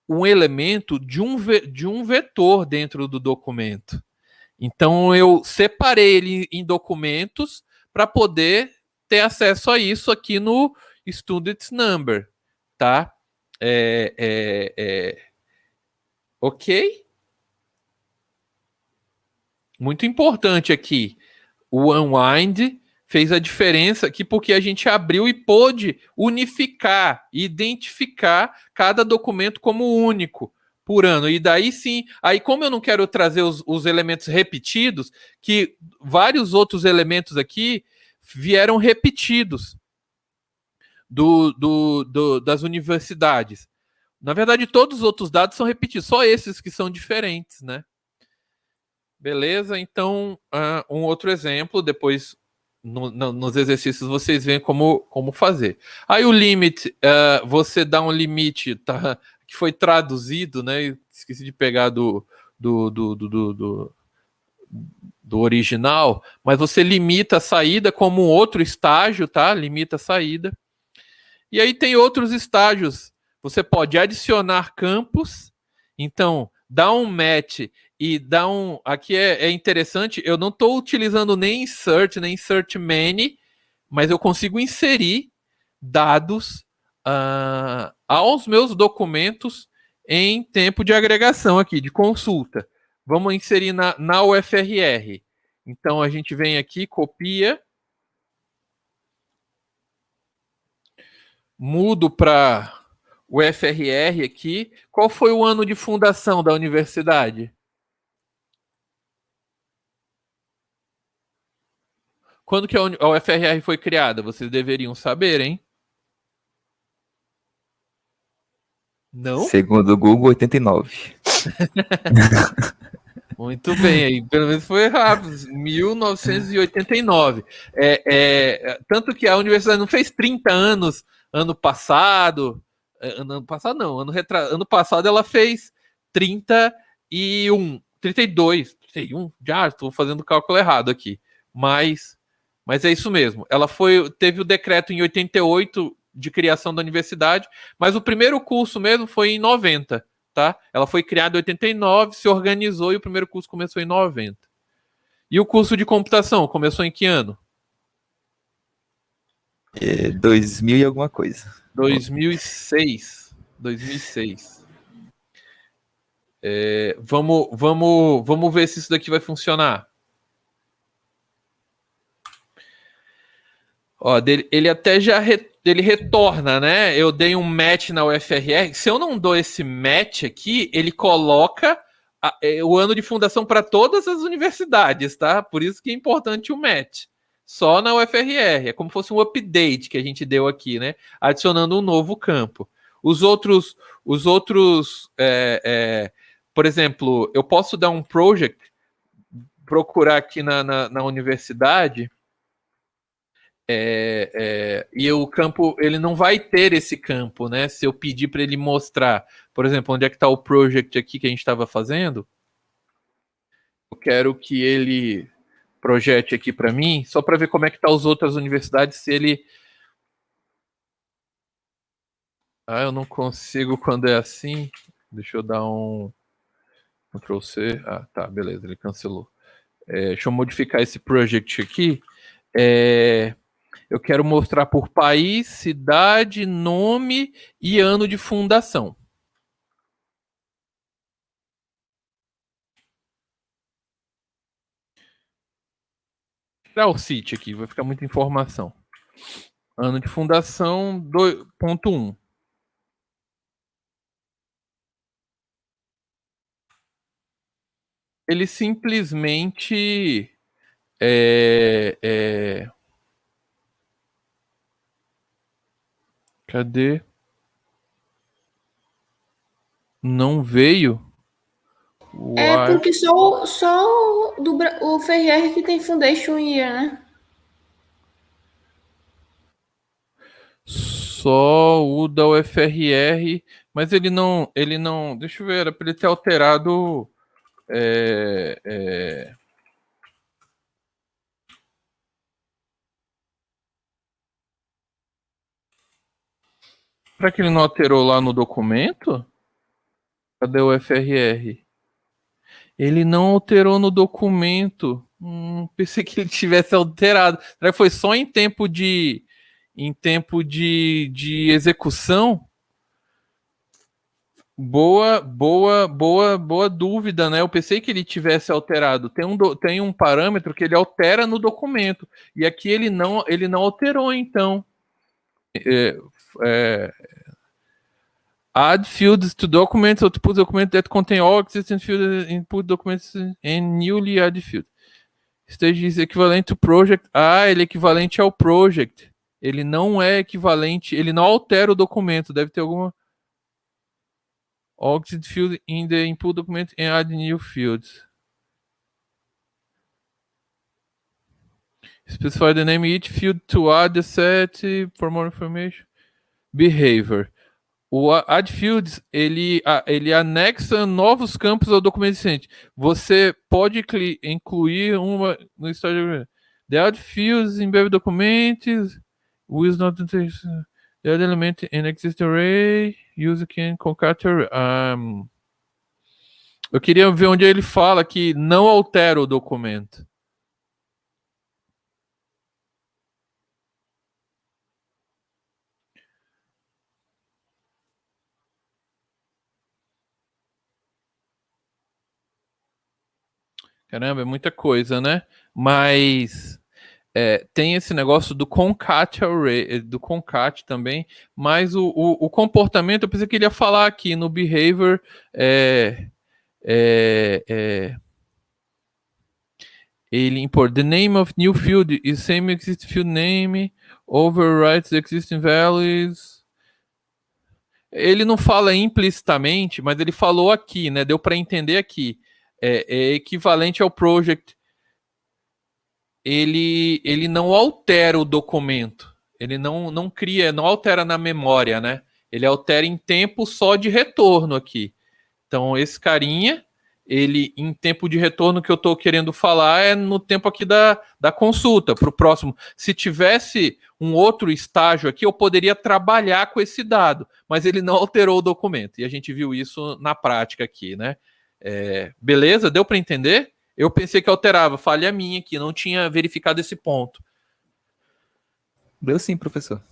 um elemento de um vetor dentro do documento. Então, eu separei ele em documentos para poder ter acesso a isso aqui no Students Number, tá? Ok? Muito importante aqui. O unwind fez a diferença aqui porque a gente abriu e pôde unificar, identificar cada documento como único por ano. E daí sim, aí como eu não quero trazer os elementos repetidos, que vários outros elementos aqui vieram repetidos das universidades. Na verdade, todos os outros dados são repetidos, só esses que são diferentes, né? Beleza? Então, um outro exemplo, depois nos exercícios vocês veem como fazer. Aí o limit, você dá um limite, tá? Que foi traduzido, né? Esqueci de pegar do original, mas você limita a saída como um outro estágio, tá? Limita a saída. E aí tem outros estágios. Você pode adicionar campos, então dá um match e dá um... Aqui é interessante, eu não estou utilizando nem insert, nem insert many, mas eu consigo inserir dados aos meus documentos em tempo de agregação aqui, de consulta. Vamos inserir na UFRR. Então, a gente vem aqui, copia, mudo para o UFRR aqui. Qual foi o ano de fundação da universidade? Quando que a UFRR foi criada? Vocês deveriam saber, hein? Não? Segundo o Google, 89. Muito bem, aí pelo menos foi rápido, 1989. Tanto que a universidade não fez 30 anos ano passado. Ano passado não, ano passado ela fez 31, 32, 31, já estou fazendo o cálculo errado aqui. Mas é isso mesmo. Ela teve o decreto em 88 de criação da universidade, mas o primeiro curso mesmo foi em 90. Tá? Ela foi criada em 89, se organizou e o primeiro curso começou em 90. E o curso de computação começou em que ano? 2000 e alguma coisa. 2006. 2006. Vamos ver se isso daqui vai funcionar. Ó, ele até já ele retorna, né? Eu dei um match na UFRR. Se eu não dou esse match aqui, ele coloca o ano de fundação para todas as universidades, tá? Por isso que é importante o match. Só na UFRR. É como se fosse um update que a gente deu aqui, né? Adicionando um novo campo. Os outros, por exemplo, eu posso dar um project, procurar aqui na universidade. E o campo, ele não vai ter esse campo, né? Se eu pedir para ele mostrar, por exemplo, onde é que está o project aqui que a gente estava fazendo, eu quero que ele projete aqui para mim, só para ver como é que tá as outras universidades, se ele... eu não consigo quando é assim. Deixa eu dar um Ctrl C. Tá, beleza, ele cancelou. Deixa eu modificar esse project aqui. Eu quero mostrar por país, cidade, nome e ano de fundação. Vou tirar o site aqui, vai ficar muita informação. Ano de fundação 2.1. Ele simplesmente cadê? Não veio. Porque só o FRR que tem Foundation Year, né? Só o da UFRR, mas ele não, deixa eu ver, era para ele ter alterado Será que ele não alterou lá no documento? Cadê o FRR? Ele não alterou no documento. Pensei que ele tivesse alterado. Será que foi só em tempo de execução? Boa dúvida, né? Eu pensei que ele tivesse alterado. Tem um parâmetro que ele altera no documento. E aqui ele não alterou, então. Add fields to documents or to put documents that contain all existing fields, input documents and newly add fields. Stage is equivalent to project. Ele é equivalente ao project. Ele não é equivalente, ele não altera o documento. Deve ter alguma exit field in the input document and add new fields. Specify the name each field to add the set for more information. Behavior. O Add Fields, ele anexa novos campos ao documento existente. Você pode incluir uma no estágio. The Add Fields embed documents with not the add element in existing array. User can concat array. Eu queria ver onde ele fala que não altera o documento. Caramba, é muita coisa, né? Mas tem esse negócio do concat array, do concat também, mas o comportamento, eu pensei que ele ia falar aqui no behavior, ele import the name of new field is same existing field name, overwrites the existing values. Ele não fala implicitamente, mas ele falou aqui, né? Deu para entender aqui. é equivalente ao project. Ele não altera o documento. Ele não cria, não altera na memória, né? Ele altera em tempo só de retorno aqui. Então, esse carinha, ele, em tempo de retorno que eu estou querendo falar, é no tempo aqui da consulta, para o próximo. Se tivesse um outro estágio aqui, eu poderia trabalhar com esse dado, mas ele não alterou o documento. E a gente viu isso na prática aqui, né? Beleza? Deu para entender? Eu pensei que alterava, falha minha aqui, não tinha verificado esse ponto. Deu sim, professor.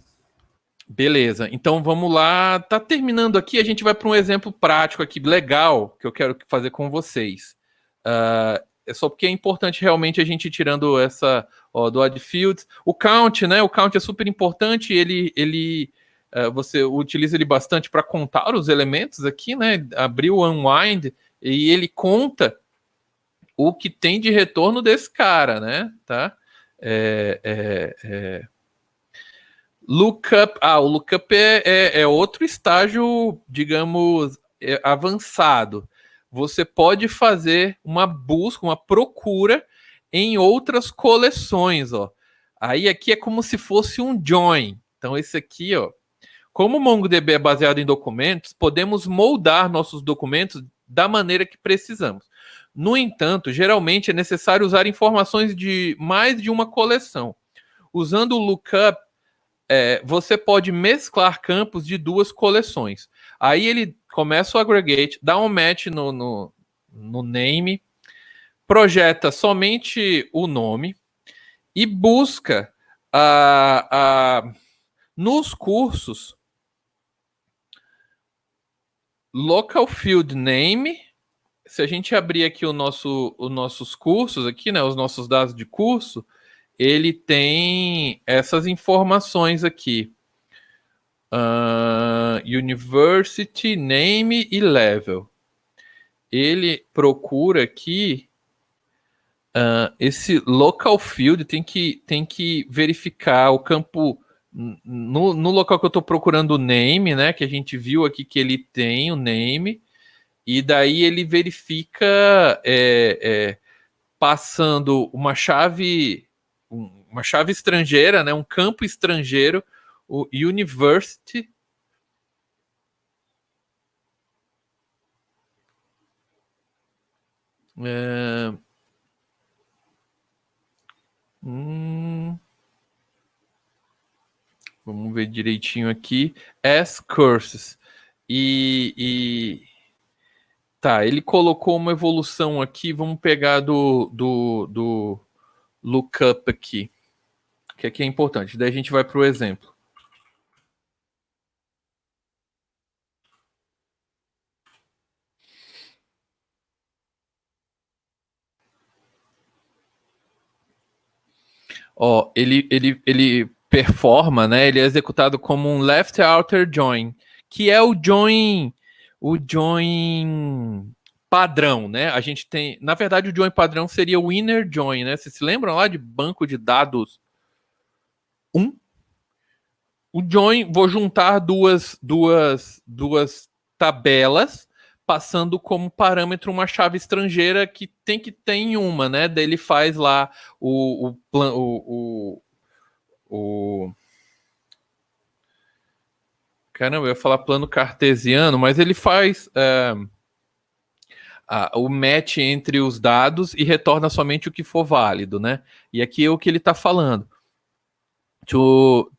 Beleza, então vamos lá. Tá terminando aqui, a gente vai para um exemplo prático aqui, legal, que eu quero fazer com vocês. É só porque é importante realmente a gente ir tirando essa do add fields. O count, né? O count é super importante, você utiliza ele bastante para contar os elementos aqui, né? Abrir o unwind e ele conta o que tem de retorno desse cara, né? Tá? Lookup. O lookup é outro estágio, digamos, avançado. Você pode fazer uma busca, uma procura em outras coleções, ó. Aí aqui é como se fosse um join. Então esse aqui, ó, como o MongoDB é baseado em documentos, podemos moldar nossos documentos da maneira que precisamos. No entanto, geralmente é necessário usar informações de mais de uma coleção. Usando o lookup, você pode mesclar campos de duas coleções. Aí ele começa o aggregate, dá um match no name, projeta somente o nome e busca nos cursos local field name. Se a gente abrir aqui os nossos cursos aqui, né, os nossos dados de curso, ele tem essas informações aqui. University, name e level. Ele procura aqui esse local field, tem que verificar o campo no local que eu estou procurando o name, né? Que a gente viu aqui que ele tem o name, e daí ele verifica passando uma chave estrangeira, né? Um campo estrangeiro, o university. Vamos ver direitinho aqui. As courses. Tá, ele colocou uma evolução aqui. Vamos pegar do lookup aqui, que aqui é importante. Daí a gente vai para o exemplo. Ó, ele performa, né? Ele é executado como um left outer join, que é o join padrão, né? A gente tem, na verdade, o join padrão seria o inner join, né? Vocês se lembram lá de banco de dados 1? O join, vou juntar duas tabelas, passando como parâmetro uma chave estrangeira que tem que ter em uma, né? Daí ele faz lá caramba, eu ia falar plano cartesiano, mas ele faz o match entre os dados e retorna somente o que for válido, né? E aqui é o que ele está falando. To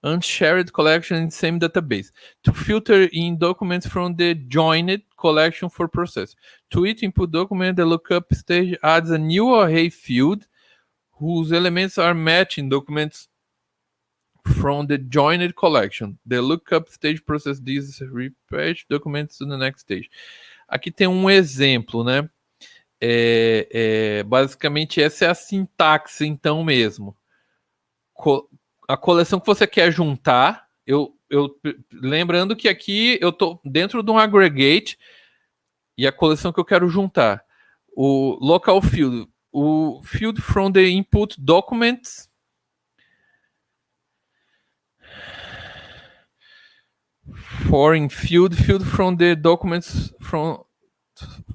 unshared collection in the same database. To filter in documents from the joined collection for process. To each input document, the lookup stage adds a new array field whose elements are matching documents from the joined collection. The lookup stage process these repatch documents to the next stage. Aqui tem um exemplo, né? Basicamente, essa é a sintaxe, então mesmo. A coleção que você quer juntar, lembrando que aqui eu estou dentro de um aggregate e a coleção que eu quero juntar, o local field, o field from the input documents, foreign field from the documents from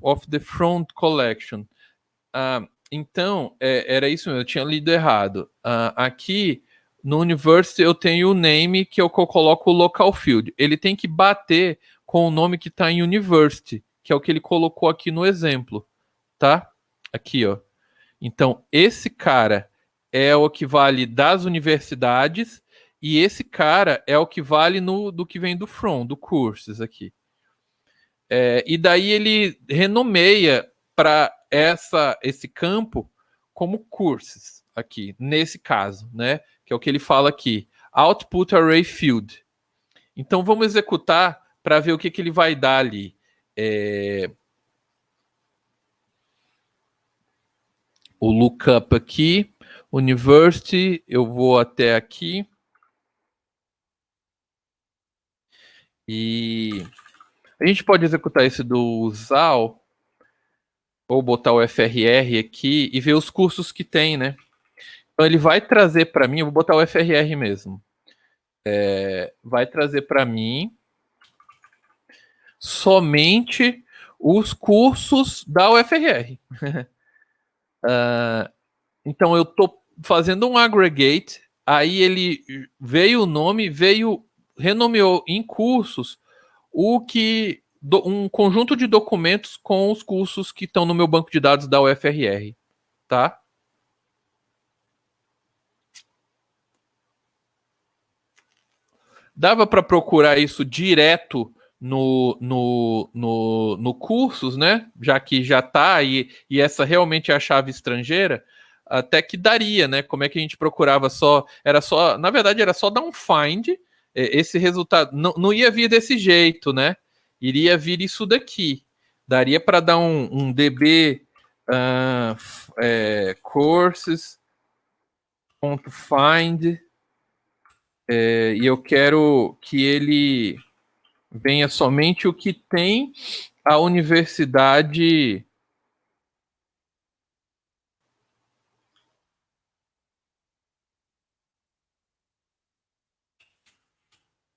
of the front collection. Então, era isso mesmo, eu tinha lido errado. Aqui, no University, eu tenho o name que eu coloco o local field. Ele tem que bater com o nome que está em University, que é o que ele colocou aqui no exemplo, tá? Aqui, ó. Então, esse cara é o que vale das universidades e esse cara é o que vale do que vem do front, do cursos aqui. E daí ele renomeia para esse campo como cursos aqui, nesse caso, né? Que é o que ele fala aqui, Output Array Field. Então vamos executar para ver o que ele vai dar ali. O lookup aqui, University, eu vou até aqui. E a gente pode executar esse do ZAL, ou botar o FRR aqui e ver os cursos que tem, né? Então ele vai trazer para mim, eu vou botar o FRR mesmo. Vai trazer para mim somente os cursos da UFRR. Então eu estou fazendo um aggregate, aí ele veio o nome, renomeou em cursos um conjunto de documentos com os cursos que estão no meu banco de dados da UFRR, tá? Dava para procurar isso direto no cursos, né? Já que já está e essa realmente é a chave estrangeira, até que daria, né? Como é que a gente procurava na verdade era só dar um find, esse resultado não ia vir desse jeito, né? Iria vir isso daqui. Daria para dar um db courses.find e eu quero que ele venha somente o que tem a universidade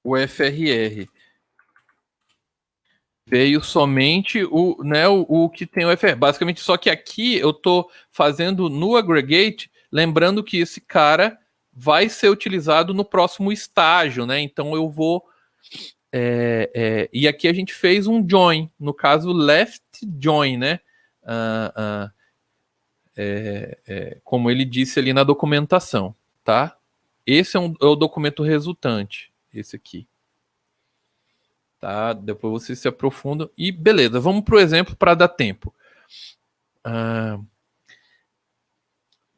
UFRR. Veio somente o que tem o UFRR. Basicamente, só que aqui eu estou fazendo no aggregate, lembrando que esse cara vai ser utilizado no próximo estágio, né? Então eu vou e aqui a gente fez um join, no caso left join, né? Como ele disse ali na documentação, tá? Esse é o documento resultante, esse aqui. Tá? Depois você se aprofunda. E beleza, vamos para o exemplo para dar tempo.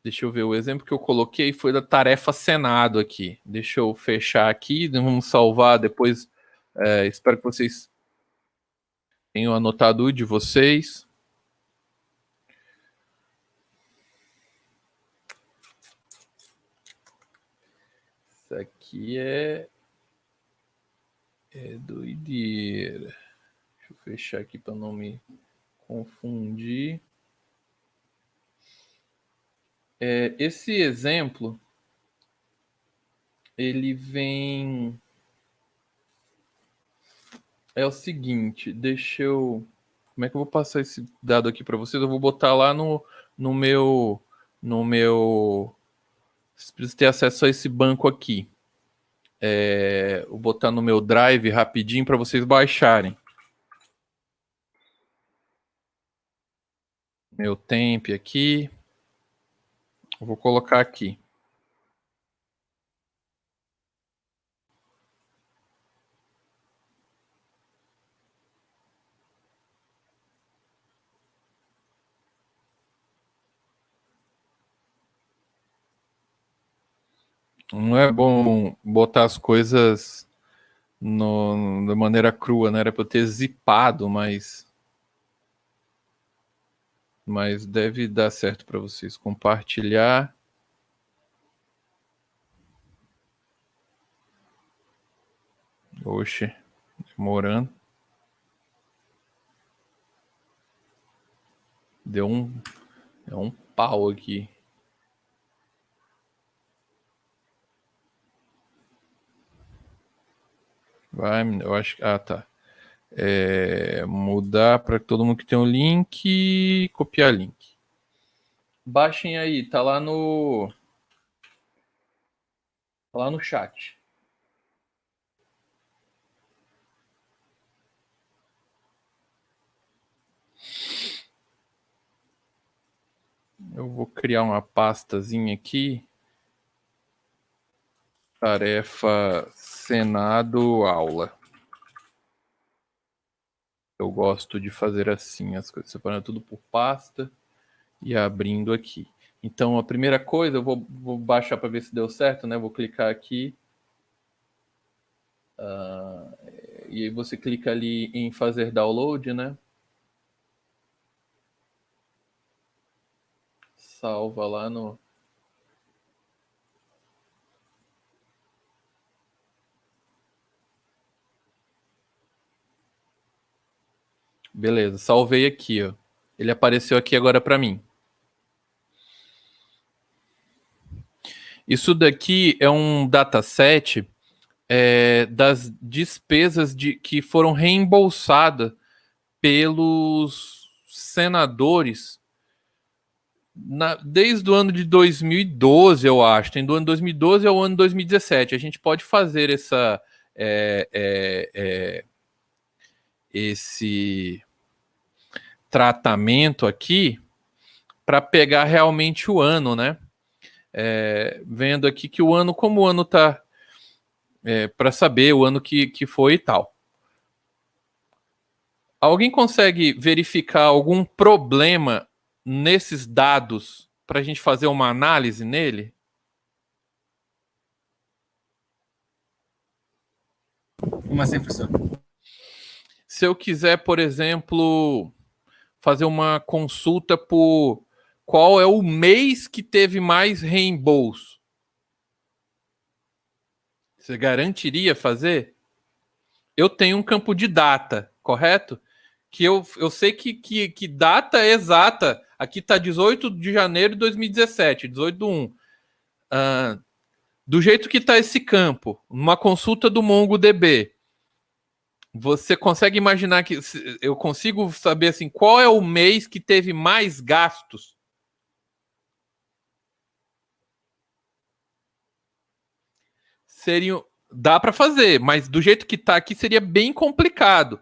Deixa eu ver, o exemplo que eu coloquei foi da tarefa Senado aqui. Deixa eu fechar aqui, vamos salvar depois. Espero que vocês tenham anotado o de vocês. Isso aqui é doideira. Deixa eu fechar aqui para não me confundir. Esse exemplo, ele vem... É o seguinte, deixa eu... Como é que eu vou passar esse dado aqui para vocês? Eu vou botar lá no meu... Vocês precisam ter acesso a esse banco aqui. Vou botar no meu Drive rapidinho para vocês baixarem. Meu temp aqui. Eu vou colocar aqui. Não é bom botar as coisas da maneira crua, né? Era para eu ter zipado, mas deve dar certo para vocês. Compartilhar. Oxe, demorando. Deu um pau aqui. Vai, eu acho que... Ah, tá. Mudar para todo mundo que tem um link, copiar link. Baixem aí, tá lá no chat. Eu vou criar uma pastazinha aqui. Tarefa Senado aula. Eu gosto de fazer assim, as coisas, separando tudo por pasta e abrindo aqui. Então, a primeira coisa, eu vou baixar para ver se deu certo, né? Vou clicar aqui. E aí você clica ali em fazer download, né? Salva lá no... Beleza, salvei aqui, ó. Ele apareceu aqui agora para mim. Isso daqui é um dataset das despesas que foram reembolsadas pelos senadores desde o ano de 2012, eu acho. Tem do ano 2012 ao ano 2017. A gente pode fazer esse tratamento aqui para pegar realmente o ano, né? Vendo aqui que o ano, como o ano tá, para saber o ano que foi e tal. Alguém consegue verificar algum problema nesses dados para a gente fazer uma análise nele? Como assim, professor? Se eu quiser, por exemplo, fazer uma consulta por qual é o mês que teve mais reembolso, você garantiria fazer? Eu tenho um campo de data, correto? Que eu sei que data exata. Aqui está 18 de janeiro de 2017, 18 do 1. Do jeito que está esse campo, numa consulta do MongoDB, você consegue imaginar que eu consigo saber assim, qual é o mês que teve mais gastos? Dá para fazer, mas do jeito que está aqui seria bem complicado.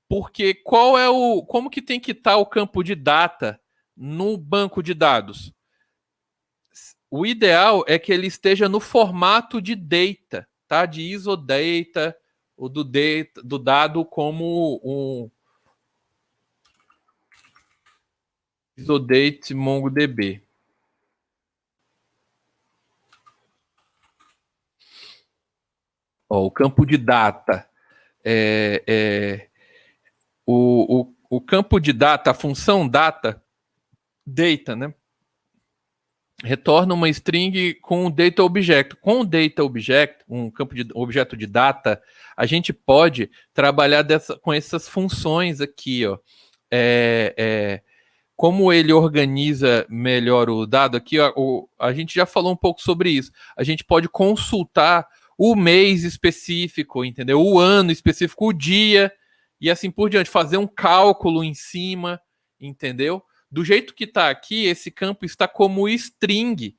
Porque como que tem que estar o campo de data no banco de dados? O ideal é que ele esteja no formato de data, tá? De isodata, ou do dado como um isodate MongoDB. O campo de data o campo de data, a função data, né? Retorna uma string com um data object. Com o data object, um campo de objeto de data, a gente pode trabalhar com essas funções aqui, ó. Como ele organiza melhor o dado aqui, ó, a gente já falou um pouco sobre isso. A gente pode consultar o mês específico, entendeu? O ano específico, o dia, e assim por diante, fazer um cálculo em cima, entendeu? Do jeito que está aqui, esse campo está como string.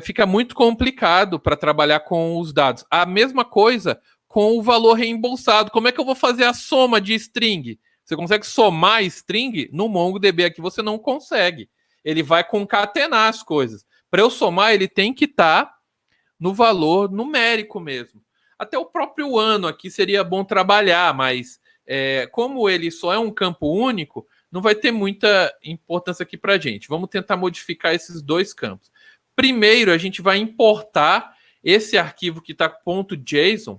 Fica muito complicado para trabalhar com os dados. A mesma coisa com o valor reembolsado. Como é que eu vou fazer a soma de string? Você consegue somar string? No MongoDB aqui você não consegue. Ele vai concatenar as coisas. Para eu somar, ele tem que estar no valor numérico mesmo. Até o próprio ano aqui seria bom trabalhar, mas como ele só é um campo único, não vai ter muita importância aqui para a gente. Vamos tentar modificar esses dois campos. Primeiro, a gente vai importar esse arquivo que está .json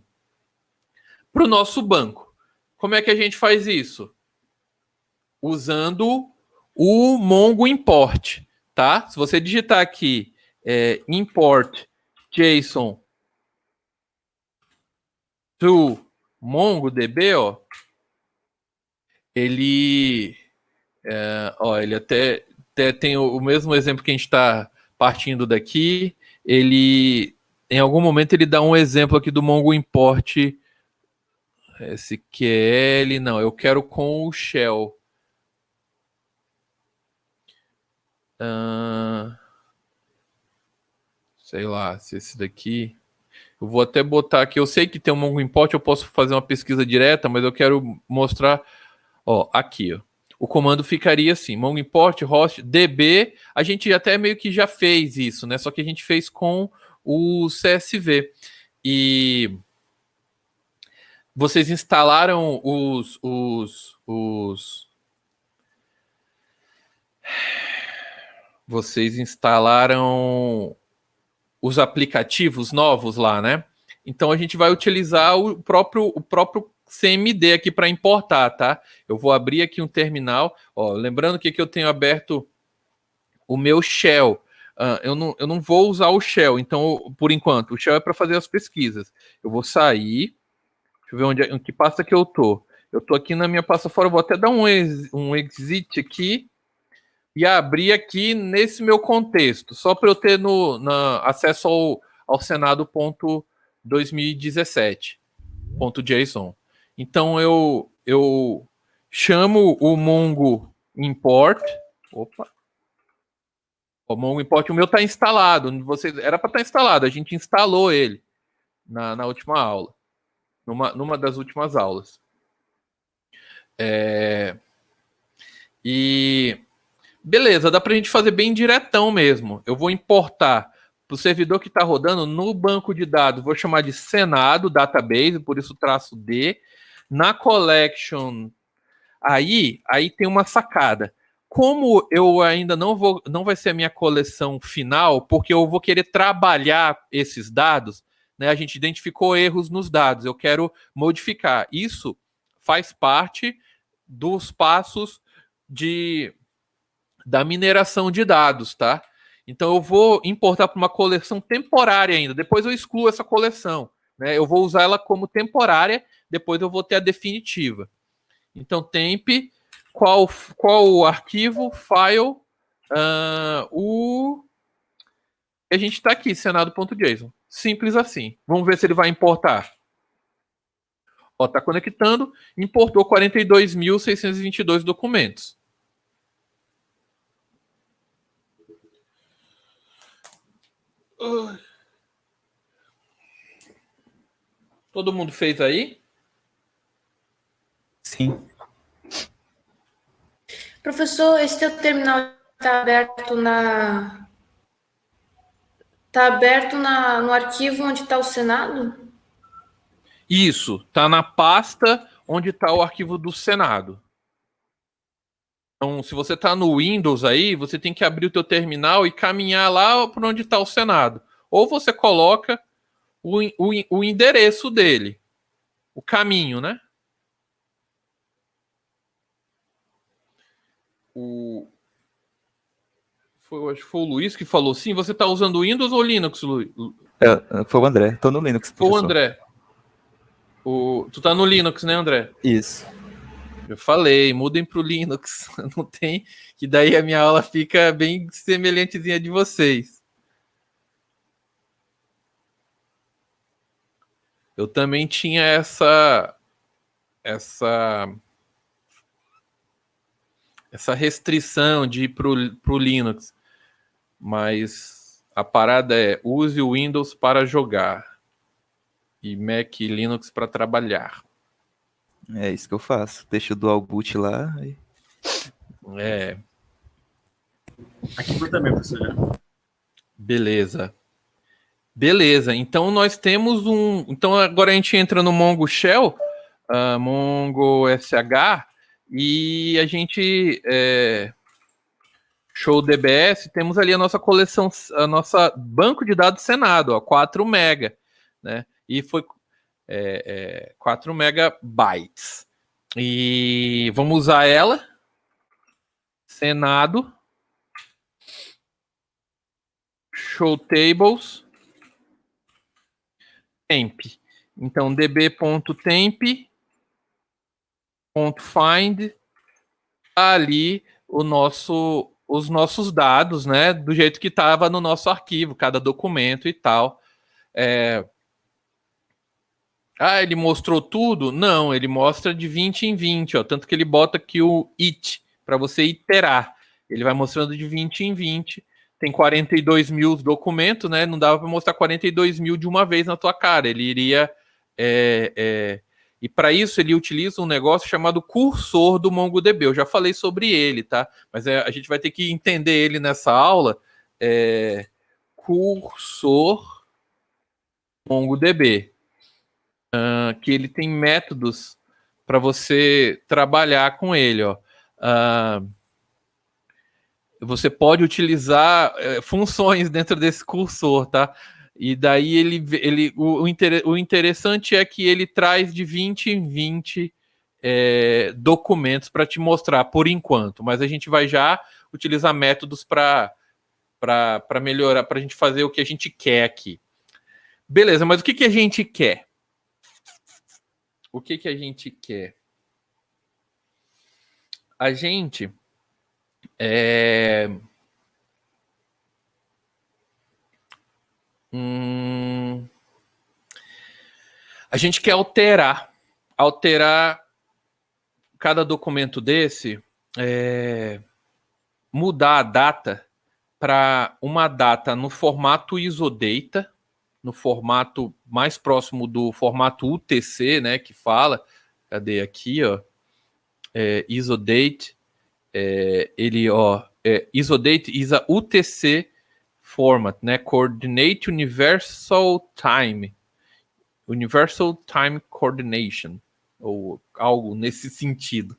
para o nosso banco. Como é que a gente faz isso? Usando o Mongo import, tá? Se você digitar aqui import JSON to MongoDB, ó, ele até tem o mesmo exemplo que a gente está partindo daqui. Ele, em algum momento, ele dá um exemplo aqui do Mongo import SQL, não, eu quero com o shell. Sei lá, se esse daqui... Eu vou até botar aqui, eu sei que tem um Mongo Import, eu posso fazer uma pesquisa direta, mas eu quero mostrar, ó, aqui, ó. O comando ficaria assim, Mongo Import, host, db, a gente até meio que já fez isso, né? Só que a gente fez com o CSV. E vocês instalaram vocês instalaram os aplicativos novos lá, né? Então a gente vai utilizar o próprio CMD aqui para importar, tá? Eu vou abrir aqui um terminal, ó, lembrando que aqui eu tenho aberto o meu shell. Eu não vou usar o shell, então, por enquanto, o shell é para fazer as pesquisas. Eu vou sair, deixa eu ver em que pasta que eu tô. Eu tô aqui na minha pasta fora, eu vou até dar um exit aqui e abrir aqui nesse meu contexto, só para eu ter acesso ao Senado.2017.json. Então eu chamo o Mongo Import. Opa! O Mongo Import, o meu está instalado. Era para estar instalado, a gente instalou ele na última aula, numa das últimas aulas. E beleza, dá para a gente fazer bem diretão mesmo. Eu vou importar para o servidor que está rodando no banco de dados, vou chamar de Senado Database, por isso traço D. Na collection, aí tem uma sacada. Como eu ainda não vai ser a minha coleção final, porque eu vou querer trabalhar esses dados, né? A gente identificou erros nos dados, eu quero modificar. Isso faz parte dos passos da mineração de dados, tá? Então eu vou importar para uma coleção temporária ainda, depois eu excluo essa coleção, né? Eu vou usar ela como temporária, depois eu vou ter a definitiva. Então temp, qual o arquivo, file, a gente está aqui, senado.json. Simples assim. Vamos ver se ele vai importar. Ó, tá conectando, importou 42.622 documentos. Todo mundo fez aí? Sim. Professor, esse teu terminal está aberto no arquivo onde está o Senado? Isso, tá na pasta onde está o arquivo do Senado. Então, se você está no Windows aí, você tem que abrir o teu terminal e caminhar lá para onde está o Senado. Ou você coloca o endereço dele, o caminho, né? Acho que foi o Luiz que falou, sim, você está usando Windows ou Linux, Luiz? Foi o André, tô no Linux, Foi o professor. André. Tu tá no Linux, né, André? Isso. Eu falei, mudem pro Linux. Não tem, que daí a minha aula fica bem semelhantezinha de vocês. Eu também tinha essa restrição de ir pro Linux. Mas a parada é use o Windows para jogar e Mac e Linux para trabalhar. É isso que eu faço. Deixo o dual boot lá. Aqui foi também, professor. Beleza. Então nós temos Então agora a gente entra no Mongo Shell, Mongo SH, e a gente show DBS, temos ali a nossa coleção, a nossa banco de dados Senado, ó, 4 mega, né? E foi 4 megabytes. E vamos usar ela, Senado, show tables, temp. Então, db.temp.find, ali os nossos dados, né? Do jeito que estava no nosso arquivo, cada documento e tal. Ah, ele mostrou tudo? Não, ele mostra de 20 em 20, ó. Tanto que ele bota aqui o it, para você iterar. Ele vai mostrando de 20 em 20. Tem 42 mil documentos, né? Não dava para mostrar 42 mil de uma vez na tua cara. Ele iria... E para isso ele utiliza um negócio chamado cursor do MongoDB. Eu já falei sobre ele, tá? Mas a gente vai ter que entender ele nessa aula. Cursor MongoDB. Que ele tem métodos para você trabalhar com ele, ó. Você pode utilizar funções dentro desse cursor, tá? E daí o interessante é que ele traz de 20 em 20 documentos para te mostrar por enquanto, mas a gente vai já utilizar métodos para melhorar, para a gente fazer o que a gente quer aqui. Beleza, mas o que a gente quer? O que a gente quer? A gente a gente quer alterar cada documento desse, mudar a data para uma data no formato isodata, no formato mais próximo do formato UTC, né, que fala, cadê aqui, ó, isodate, isodate is a UTC format, né, Coordinate Universal Time Coordination, ou algo nesse sentido,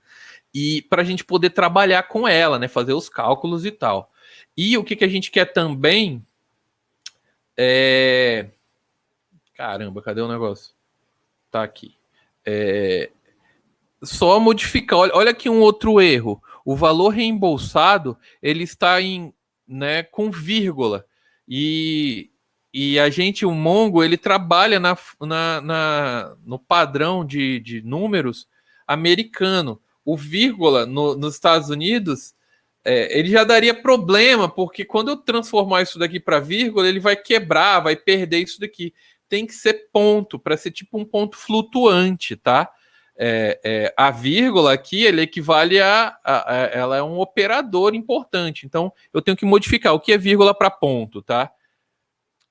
e para a gente poder trabalhar com ela, né, fazer os cálculos e tal. E o que a gente quer também caramba, cadê o negócio? Tá aqui. Só modificar. Olha aqui um outro erro. O valor reembolsado, ele está com vírgula. E a gente, o Mongo, ele trabalha no padrão de números americano. O vírgula nos Estados Unidos, ele já daria problema, porque quando eu transformar isso daqui para vírgula, ele vai quebrar, vai perder isso daqui. Tem que ser ponto, para ser tipo um ponto flutuante, tá? A vírgula aqui, ele equivale ela é um operador importante. Então, eu tenho que modificar o que é vírgula para ponto, tá?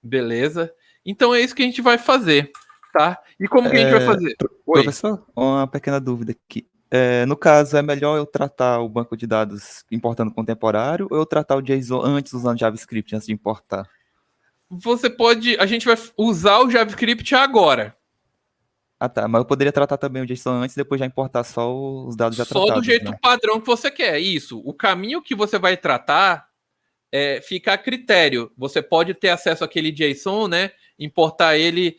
Beleza? Então, é isso que a gente vai fazer, tá? E como que a gente vai fazer? Professor, uma pequena dúvida aqui. No caso, é melhor eu tratar o banco de dados importando contemporâneo ou eu tratar o JSON antes usando JavaScript, antes de importar? A gente vai usar o JavaScript agora. Ah, tá. Mas eu poderia tratar também o JSON antes e depois já importar só os dados já tratados. Só do jeito né? padrão que você quer. Isso. O caminho que você vai tratar fica a critério. Você pode ter acesso àquele JSON, né? Importar ele.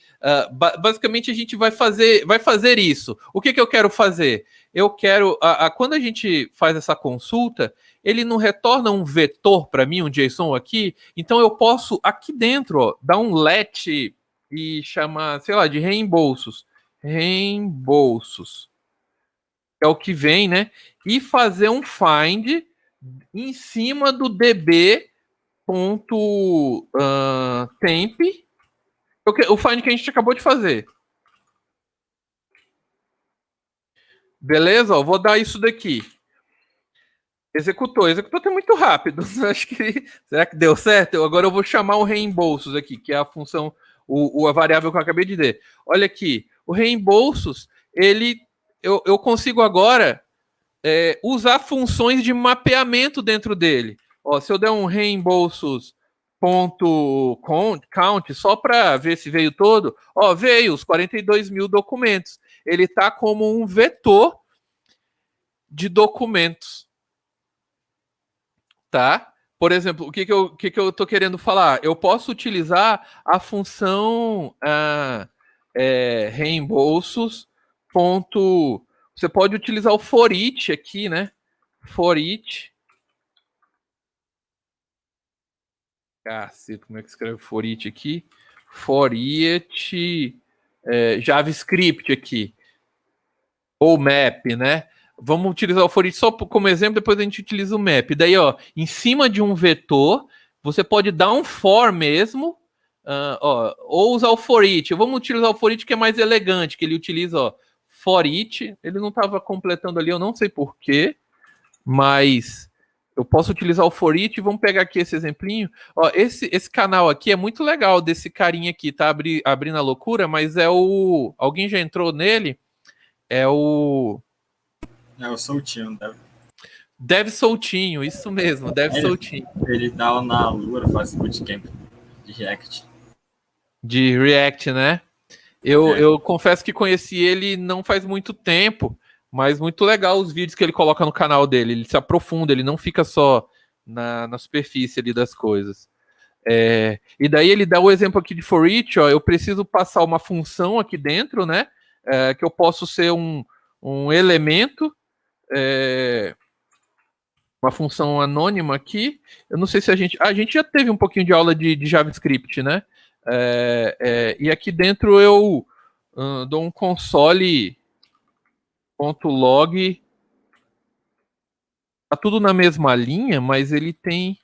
Basicamente, a gente vai fazer isso. O que eu quero fazer? Eu quero. Quando a gente faz essa consulta, ele não retorna um vetor para mim, um JSON aqui. Então, eu posso, aqui dentro, ó, dar um let e chamar, sei lá, de reembolsos. Reembolsos. É o que vem, né? E fazer um find em cima do db.temp, o find que a gente acabou de fazer. Beleza? Ó, vou dar isso daqui. Executou até muito rápido. Acho que será que deu certo? Agora eu vou chamar o reembolsos aqui, que é a função, a variável que eu acabei de dizer. Olha aqui, o reembolsos, eu consigo agora usar funções de mapeamento dentro dele. Ó, se eu der um reembolsos.count só para ver se veio todo, ó, veio os 42 mil documentos. Ele está como um vetor de documentos. Tá? Por exemplo, o que eu estou querendo falar? Eu posso utilizar a função reembolsos. Você pode utilizar o for each aqui, né? For each. Cacete, como é que escreve for each aqui? For each JavaScript aqui. Ou map, né? Vamos utilizar o for each só como exemplo, depois a gente utiliza o map. Daí, ó, em cima de um vetor, você pode dar um for mesmo, ou usar o for each. Vamos utilizar o for each que é mais elegante, que ele utiliza, for each. Ele não estava completando ali, eu não sei porquê, mas eu posso utilizar o for each. Vamos pegar aqui esse exemplinho. Esse canal aqui é muito legal, desse carinha aqui, tá abrindo a loucura, mas é o... Alguém já entrou nele? É o... É o Soltinho, deve. Dev Soltinho, isso mesmo, Dev Soltinho. Ele dá aula na Lura, faz bootcamp de React. De React, né? Eu confesso que conheci ele não faz muito tempo, mas muito legal os vídeos que ele coloca no canal dele. Ele se aprofunda, ele não fica só na superfície ali das coisas. E daí ele dá o exemplo aqui de for each, eu preciso passar uma função aqui dentro, né? Que eu posso ser um elemento, uma função anônima aqui. Eu não sei se a gente já teve um pouquinho de aula de JavaScript, né? E aqui dentro eu dou um console.log. Tá tudo na mesma linha, mas ele tem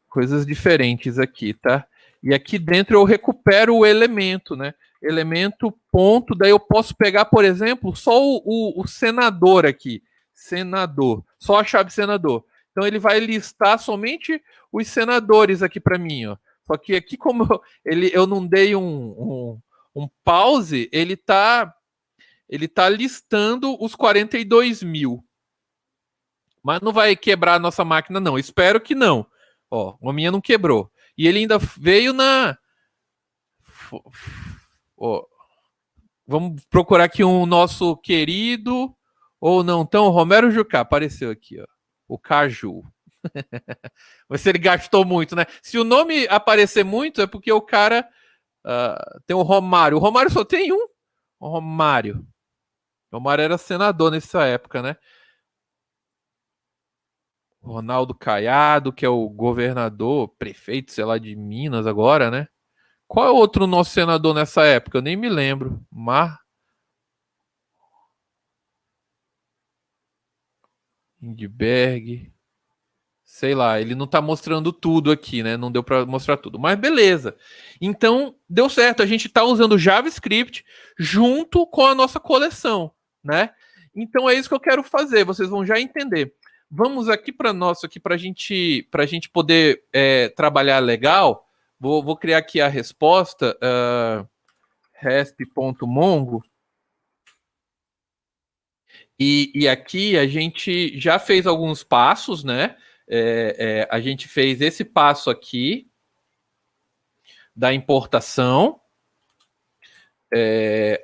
coisas diferentes aqui, tá? E aqui dentro eu recupero o elemento, né? Elemento ponto, daí eu posso pegar, por exemplo, só o senador aqui. Senador, só a chave senador. Então ele vai listar somente os senadores aqui para mim, ó. Só que aqui, como eu não dei um pause, ele tá listando os 42.000. Mas não vai quebrar a nossa máquina, não. Espero que não. A minha não quebrou. E ele ainda veio na... Vamos procurar aqui um nosso querido, ou não tão, Romero Jucá, apareceu aqui, ó. O Caju. Mas se ele gastou muito, né? Se o nome aparecer muito, é porque o cara tem o Romário. O Romário só tem um. O Romário. O Romário era senador nessa época, né? Ronaldo Caiado, que é o governador, prefeito, sei lá, de Minas agora, né? Qual é o outro nosso senador nessa época? Eu nem me lembro. Lindbergh. Sei lá, ele não tá mostrando tudo aqui, né? Não deu para mostrar tudo. Mas beleza. Então, deu certo. A gente tá usando JavaScript junto com a nossa coleção, né? Então é isso que eu quero fazer. Vocês vão já entender. Vamos aqui para nosso aqui para a gente poder trabalhar legal. Vou criar aqui a resposta resp.mongo. E aqui a gente já fez alguns passos, né? A gente fez esse passo aqui da importação.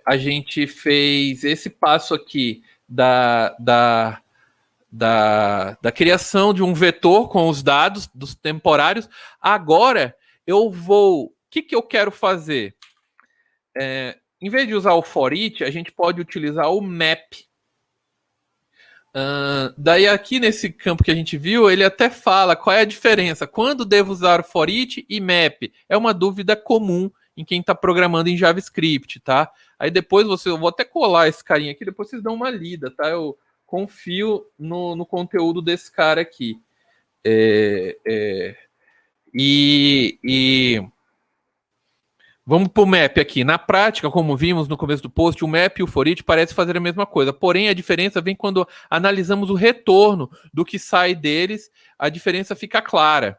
A gente fez esse passo aqui da criação de um vetor com os dados dos temporários. Agora eu vou... O que eu quero fazer? Em vez de usar o for each, a gente pode utilizar o map. Daí aqui nesse campo que a gente viu, ele até fala qual é a diferença. Quando devo usar o for each e map? É uma dúvida comum em quem está programando em JavaScript, tá? Aí depois eu vou até colar esse carinha aqui, depois vocês dão uma lida, tá? Eu confio no conteúdo desse cara aqui. Vamos para o map aqui. Na prática, como vimos no começo do post, o map e o for each parecem fazer a mesma coisa. Porém, a diferença vem quando analisamos o retorno do que sai deles. A diferença fica clara.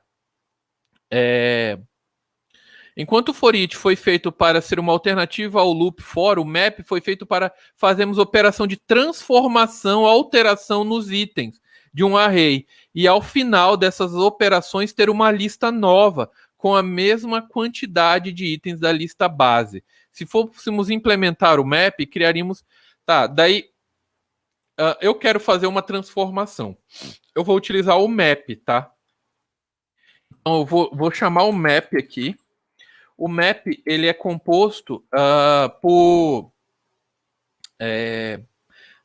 Enquanto o for each foi feito para ser uma alternativa ao loop for, o map foi feito para fazermos operação de transformação, alteração nos itens de um array. E ao final dessas operações ter uma lista nova, com a mesma quantidade de itens da lista base. Se fôssemos implementar o map, criaríamos... Tá, daí eu quero fazer uma transformação. Eu vou utilizar o map, tá? Então eu vou chamar o map aqui. O map, ele é composto por...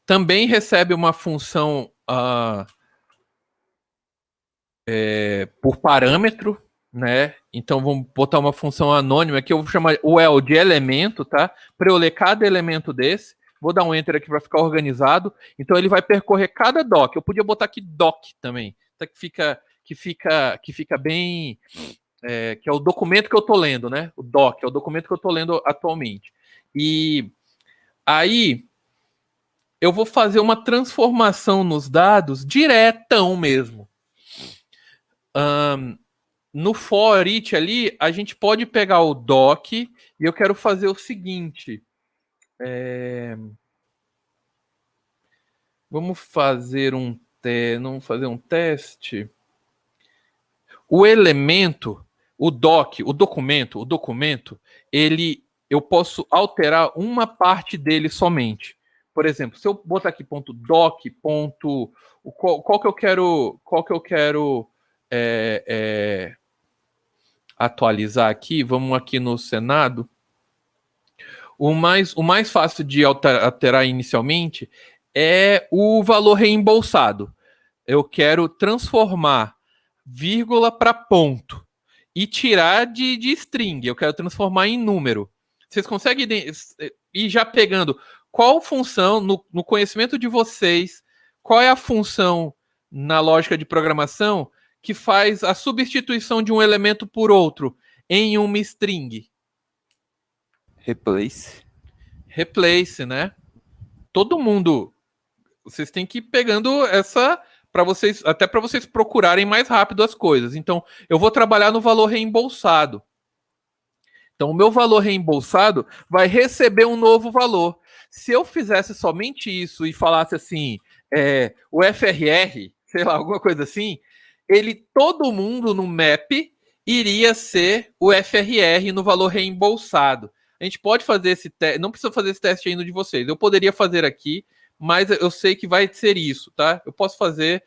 também recebe uma função por parâmetro, né? Então vamos botar uma função anônima aqui, eu vou chamar o el de elemento, tá? Para eu ler cada elemento desse, vou dar um enter aqui para ficar organizado. Então ele vai percorrer cada doc. Eu podia botar aqui doc também, tá? que fica bem que é o documento que eu estou lendo, né? O doc, é o documento que eu estou lendo atualmente. E aí eu vou fazer uma transformação nos dados diretão mesmo. No for each ali, a gente pode pegar o doc e eu quero fazer o seguinte. Vamos fazer um teste. O elemento, o documento, eu posso alterar uma parte dele somente. Por exemplo, se eu botar aqui .doc, qual que eu quero atualizar aqui? Vamos aqui no Senado. O mais fácil de alterar inicialmente é o valor reembolsado. Eu quero transformar vírgula para ponto e tirar de string. Eu quero transformar em número. Vocês conseguem ir já pegando qual função, no conhecimento de vocês, qual é a função na lógica de programação que faz a substituição de um elemento por outro em uma string? Replace, né? Todo mundo. Vocês têm que ir pegando essa até para vocês procurarem mais rápido as coisas. Então, eu vou trabalhar no valor reembolsado. Então, o meu valor reembolsado vai receber um novo valor. Se eu fizesse somente isso e falasse assim, o FRR, sei lá, alguma coisa assim, todo mundo no map iria ser o FRR no valor reembolsado. A gente pode fazer esse teste, não precisa fazer esse teste ainda de vocês. Eu poderia fazer aqui, mas eu sei que vai ser isso, tá? Eu posso fazer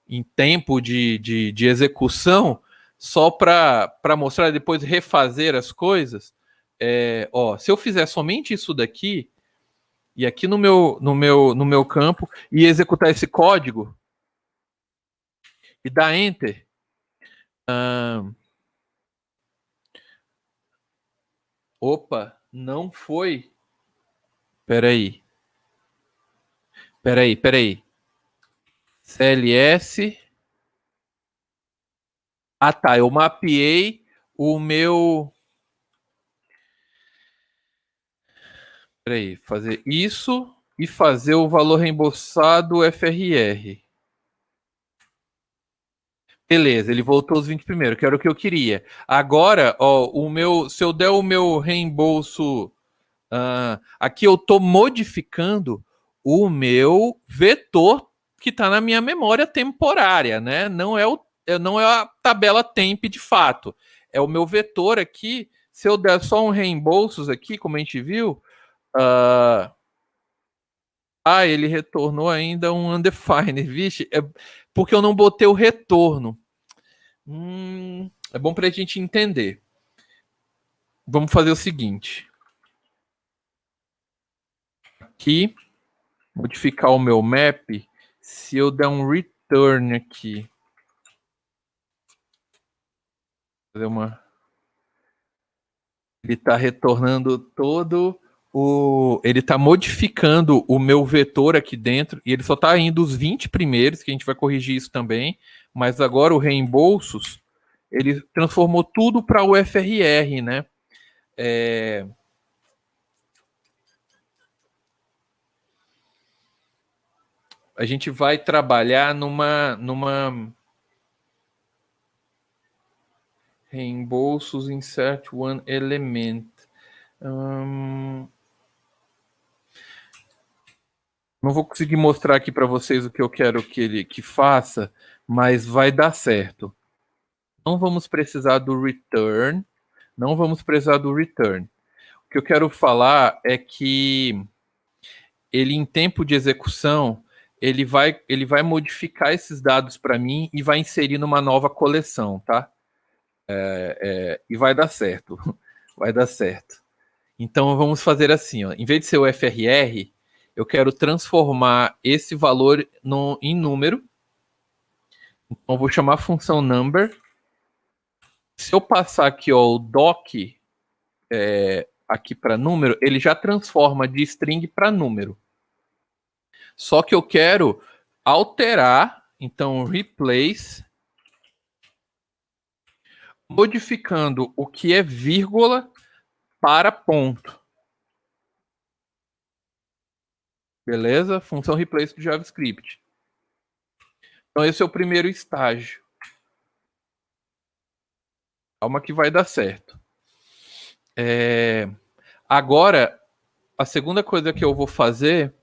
em tempo de execução só para mostrar, depois refazer as coisas. Se eu fizer somente isso daqui, e aqui no meu campo, e executar esse código, e dar Enter, opa, não foi. Peraí. CLS. Ah, tá. Eu mapeei o meu. Peraí. Fazer isso e fazer o valor reembolsado FRR. Beleza, ele voltou os 20 primeiro, que era o que eu queria. Agora, se eu der o meu reembolso, aqui eu estou modificando o meu vetor que está na minha memória temporária, né? Não é a tabela temp de fato. É o meu vetor aqui. Se eu der só um reembolsos aqui, como a gente viu, ele retornou ainda um undefined. Vixe, porque eu não botei o retorno. É bom para a gente entender. Vamos fazer o seguinte. Aqui, modificar o meu map. Se eu der um return aqui, fazer ele está retornando todo ele está modificando o meu vetor aqui dentro e ele só está indo os 20 primeiros, que a gente vai corrigir isso também, mas agora o reembolsos, ele transformou tudo para o FRR, né? A gente vai trabalhar numa reembolsos insert one element. Não vou conseguir mostrar aqui para vocês o que eu quero que ele faça, mas vai dar certo. Não vamos precisar do return. O que eu quero falar é que ele, em tempo de execução, ele vai modificar esses dados para mim e vai inserir numa nova coleção, tá? E vai dar certo. Vai dar certo. Então, vamos fazer assim, ó. Em vez de ser o FRR, eu quero transformar esse valor em número. Então, eu vou chamar a função number. Se eu passar aqui, ó, o doc aqui para número, ele já transforma de string para número. Só que eu quero alterar, então, replace modificando o que é vírgula para ponto. Beleza? Função replace do JavaScript. Então esse é o primeiro estágio. Calma que vai dar certo. Agora, a segunda coisa que eu vou fazer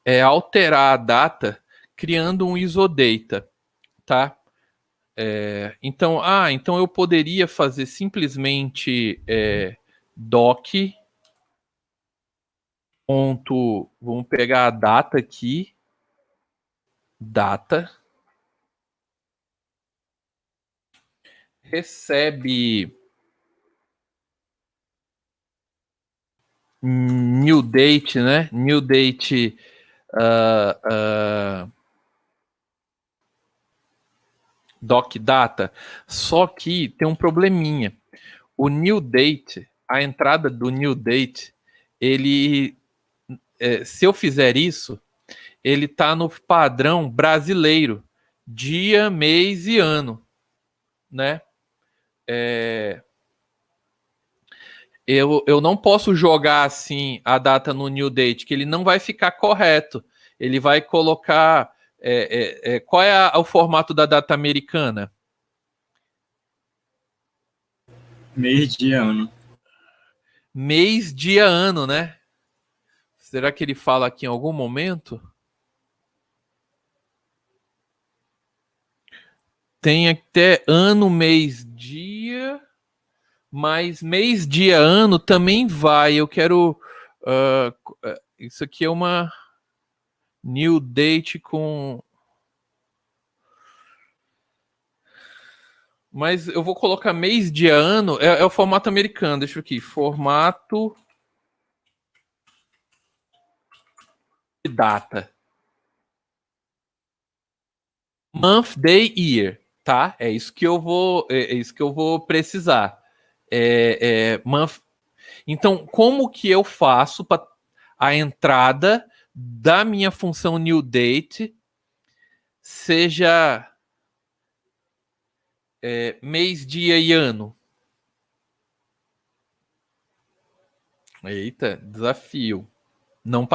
é alterar a data criando um isodata, tá? Então eu poderia fazer simplesmente doc ponto, vamos pegar a data aqui, data, recebe new date, né? New date doc data, só que tem um probleminha. O new date, a entrada do new date, ele, se eu fizer isso, ele está no padrão brasileiro, dia, mês e ano, né? Eu não posso jogar assim a data no new date, que ele não vai ficar correto. Ele vai colocar... qual é o formato da data americana? Mês, dia, ano. Mês, dia, ano, né? Será que ele fala aqui em algum momento? Tem até ano, mês, dia, mas mês, dia, ano também vai. Eu quero... isso aqui é uma new date com... Mas eu vou colocar mês, dia, ano. É o formato americano. Deixa eu aqui. Formato de data. Month, day, year. Tá? É isso que eu vou precisar. Month. Então, como que eu faço para a entrada da minha função new date seja mês, dia e ano? Eita, desafio. Não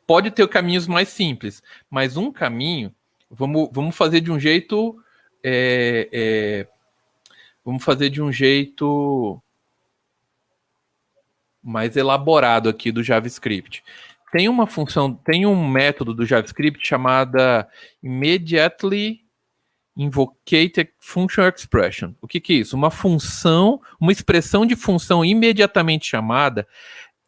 pode ter caminhos mais simples, mas um caminho, vamos fazer de um jeito, vamos fazer de um jeito mais elaborado aqui do JavaScript. Tem uma função, tem um método do JavaScript chamada immediately invocate function expression. O que é isso? Uma função, uma expressão de função imediatamente chamada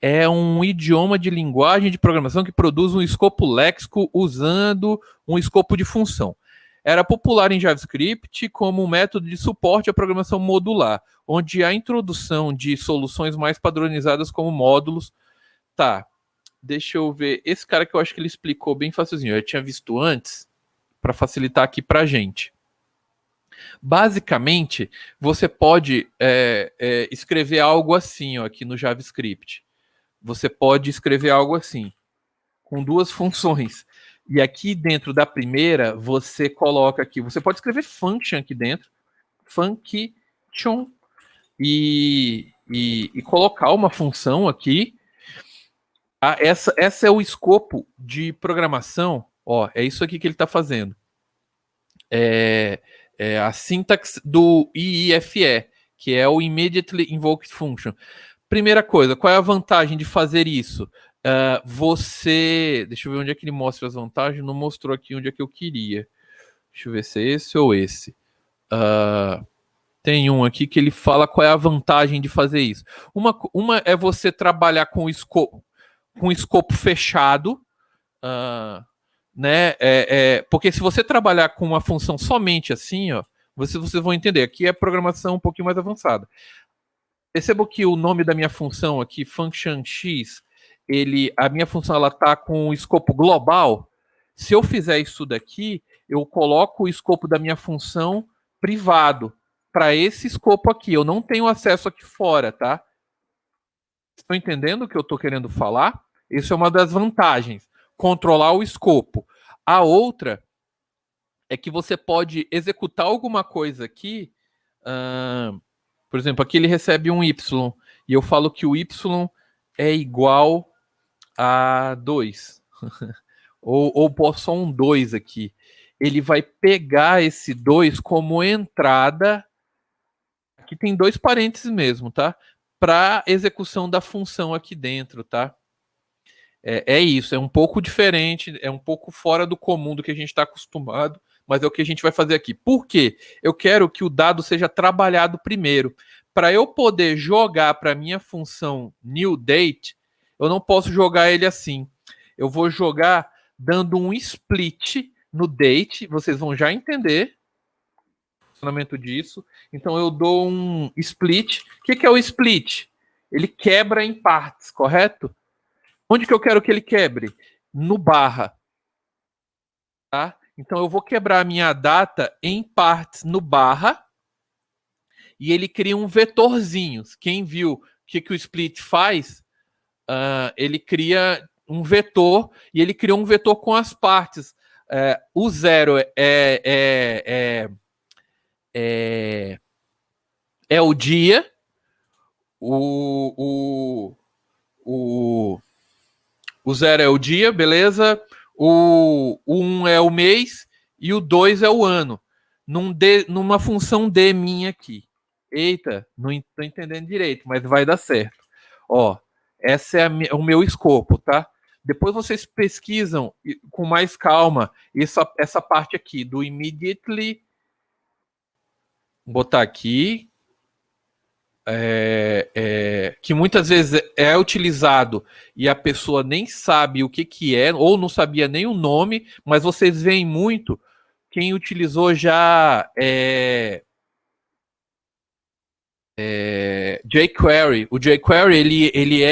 é um idioma de linguagem de programação que produz um escopo léxico usando um escopo de função. Era popular em JavaScript como um método de suporte à programação modular, onde a introdução de soluções mais padronizadas como módulos. Tá, deixa eu ver. Esse cara que eu acho que ele explicou bem facilzinho. Eu tinha visto antes, para facilitar aqui para a gente. Basicamente, você pode escrever algo assim, ó, aqui no JavaScript. Você pode escrever algo assim, com duas funções. E aqui dentro da primeira, você coloca aqui, você pode escrever function aqui dentro, function, e colocar uma função aqui. Essa é o escopo de programação, ó, é isso aqui que ele está fazendo. A sintaxe do IIFE, que é o Immediately Invoked Function. Primeira coisa, qual é a vantagem de fazer isso? Deixa eu ver onde é que ele mostra as vantagens. Não mostrou aqui onde é que eu queria. Deixa eu ver se é esse ou esse. Tem um aqui que ele fala qual é a vantagem de fazer isso. Uma é você trabalhar com escopo fechado, né? Porque se você trabalhar com uma função somente assim, ó, vocês vão entender. Aqui é programação um pouquinho mais avançada. Perceba que o nome da minha função aqui, function x, a minha função ela está com o escopo global. Se eu fizer isso daqui, eu coloco o escopo da minha função privado para esse escopo aqui. Eu não tenho acesso aqui fora, tá? Estão entendendo o que eu estou querendo falar? Isso é uma das vantagens, controlar o escopo. A outra é que você pode executar alguma coisa aqui Por exemplo, aqui ele recebe um Y, e eu falo que o Y é igual a 2. ou posso só um 2 aqui. Ele vai pegar esse 2 como entrada. Aqui tem 2 parênteses mesmo, tá? Para execução da função aqui dentro, tá? É isso, é um pouco diferente, é um pouco fora do comum do que a gente está acostumado, mas é o que a gente vai fazer aqui. Por quê? Eu quero que o dado seja trabalhado primeiro. Para eu poder jogar para a minha função newDate, eu não posso jogar ele assim. Eu vou jogar dando um split no date, vocês vão já entender o funcionamento disso. Então eu dou um split. O que é o split? Ele quebra em partes, correto? Onde que eu quero que ele quebre? No barra. Tá? Então eu vou quebrar a minha data em partes no barra e ele cria um vetorzinho. Quem viu o que o split faz, ele cria um vetor e ele criou um vetor com as partes. O 0 é o dia, o 0 é o dia, beleza? O 1 é o mês e o 2 é o ano. Numa função D minha aqui. Eita, não estou entendendo direito, mas vai dar certo. Ó, esse é o meu escopo, tá? Depois vocês pesquisam com mais calma essa parte aqui do immediately. Vou botar aqui. Que muitas vezes é utilizado e a pessoa nem sabe o que é, ou não sabia nem o nome, mas vocês veem muito quem utilizou já jQuery. O jQuery ele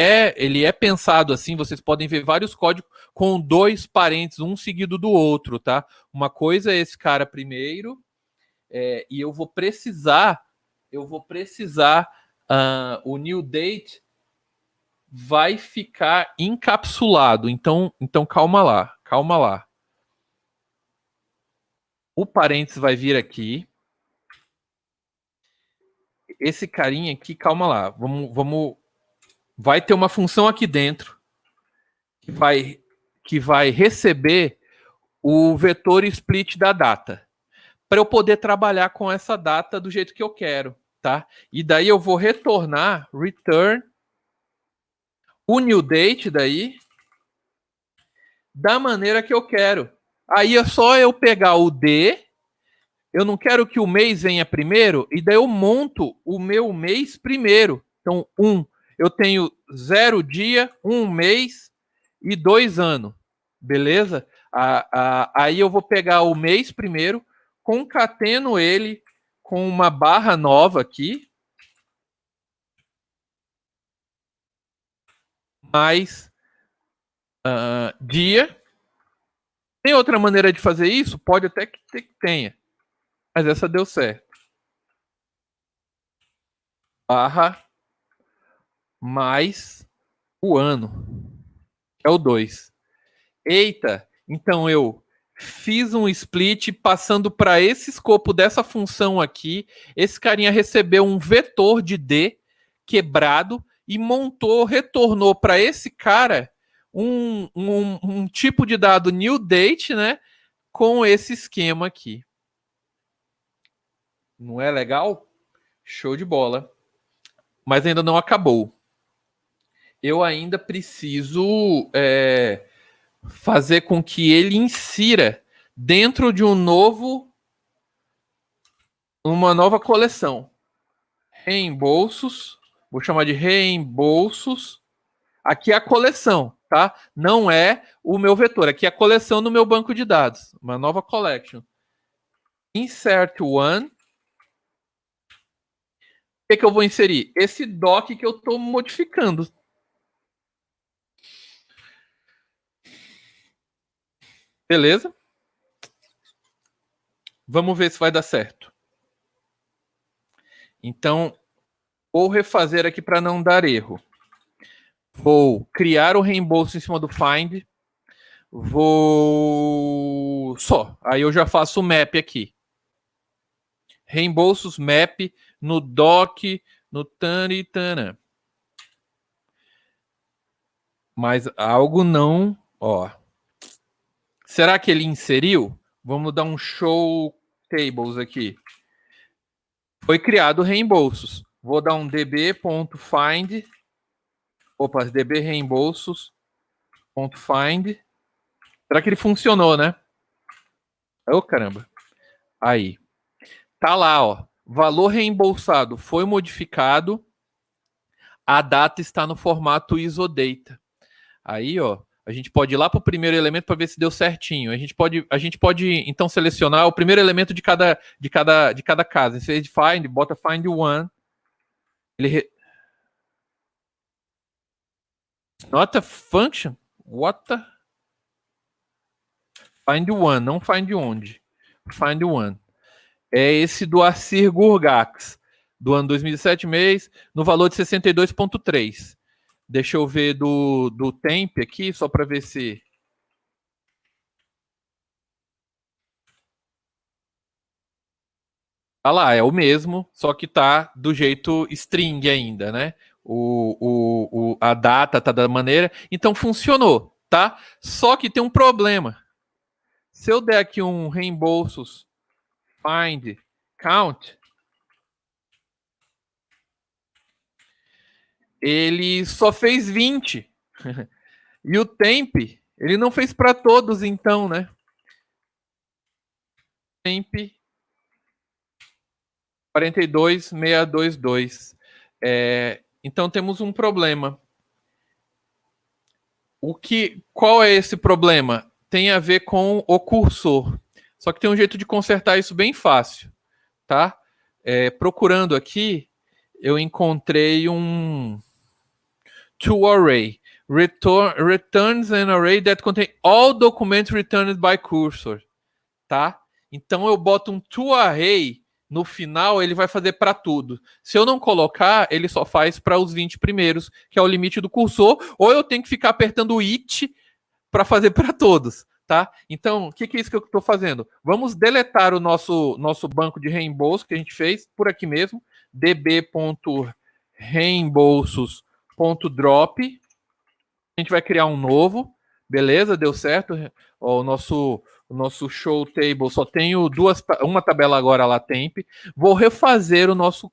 é pensado assim, vocês podem ver vários códigos com 2 parênteses, um seguido do outro, tá? Uma coisa é esse cara primeiro, e eu vou precisar o newDate vai ficar encapsulado. Então calma lá. O parênteses vai vir aqui. Esse carinha aqui, calma lá. Vamos. Vai ter uma função aqui dentro que vai receber o vetor split da data, para eu poder trabalhar com essa data do jeito que eu quero. Tá? E daí eu vou retornar return o newDate daí da maneira que eu quero. Aí é só eu pegar o D, eu não quero que o mês venha primeiro, e daí eu monto o meu mês primeiro. Então, eu tenho 0 dia, 1 mês e 2 anos. Beleza? Aí eu vou pegar o mês primeiro, concateno ele com uma barra nova aqui, mais dia. Tem outra maneira de fazer isso? Pode até que tenha, mas essa deu certo. Barra mais o ano, que é o 2. Eita, então eu fiz um split passando para esse escopo dessa função aqui. Esse carinha recebeu um vetor de D quebrado e retornou para esse cara um tipo de dado newDate, né? Com esse esquema aqui. Não é legal? Show de bola. Mas ainda não acabou. Eu ainda preciso fazer com que ele insira dentro de uma nova coleção. Reembolsos. Vou chamar de reembolsos. Aqui é a coleção, tá? Não é o meu vetor. Aqui é a coleção no meu banco de dados. Uma nova collection. Insert one. O que eu vou inserir? Esse doc que eu estou modificando. Beleza? Vamos ver se vai dar certo. Então, vou refazer aqui para não dar erro. Vou criar o reembolso em cima do find. Aí eu já faço o map aqui. reembolsos map no doc, no tana. Mas algo não, ó. Será que ele inseriu? Vamos dar um show tables aqui. Foi criado reembolsos. Vou dar um db.find. Opa, db reembolsos.find. Será que ele funcionou, né? Ô, caramba. Aí. Tá lá, ó. Valor reembolsado foi modificado. A data está no formato isodata. Aí, ó, a gente pode ir lá para o primeiro elemento para ver se deu certinho. A gente pode então selecionar o primeiro elemento de cada casa. Em vez de find, bota find one. Not a function? What the? Find one, não find onde. Find one. É esse do Assir Gurgax, do ano 2007, mês, no valor de 62,3. Deixa eu ver do temp aqui, só para ver se... Ah lá, é o mesmo, só que tá do jeito string ainda, né? A data tá da maneira... Então funcionou, tá? Só que tem um problema. Se eu der aqui um reembolsos find count, ele só fez 20. E o temp, ele não fez para todos, então, né? Temp 42622. Então temos um problema. Qual é esse problema? Tem a ver com o cursor. Só que tem um jeito de consertar isso bem fácil, tá? Procurando aqui, eu encontrei um toArray. Returns an array that contain all documents returned by cursor, tá? Então eu boto um toArray no final, ele vai fazer para tudo. Se eu não colocar, ele só faz para os 20 primeiros, que é o limite do cursor, ou eu tenho que ficar apertando o it para fazer para todos, tá? Então, o que é isso que eu estou fazendo? Vamos deletar o nosso banco de reembolso que a gente fez por aqui mesmo, db.reembolsos.drop. A gente vai criar um novo, beleza? Deu certo. Ó, o nosso show table só tenho uma tabela agora lá, temp. Vou refazer o nosso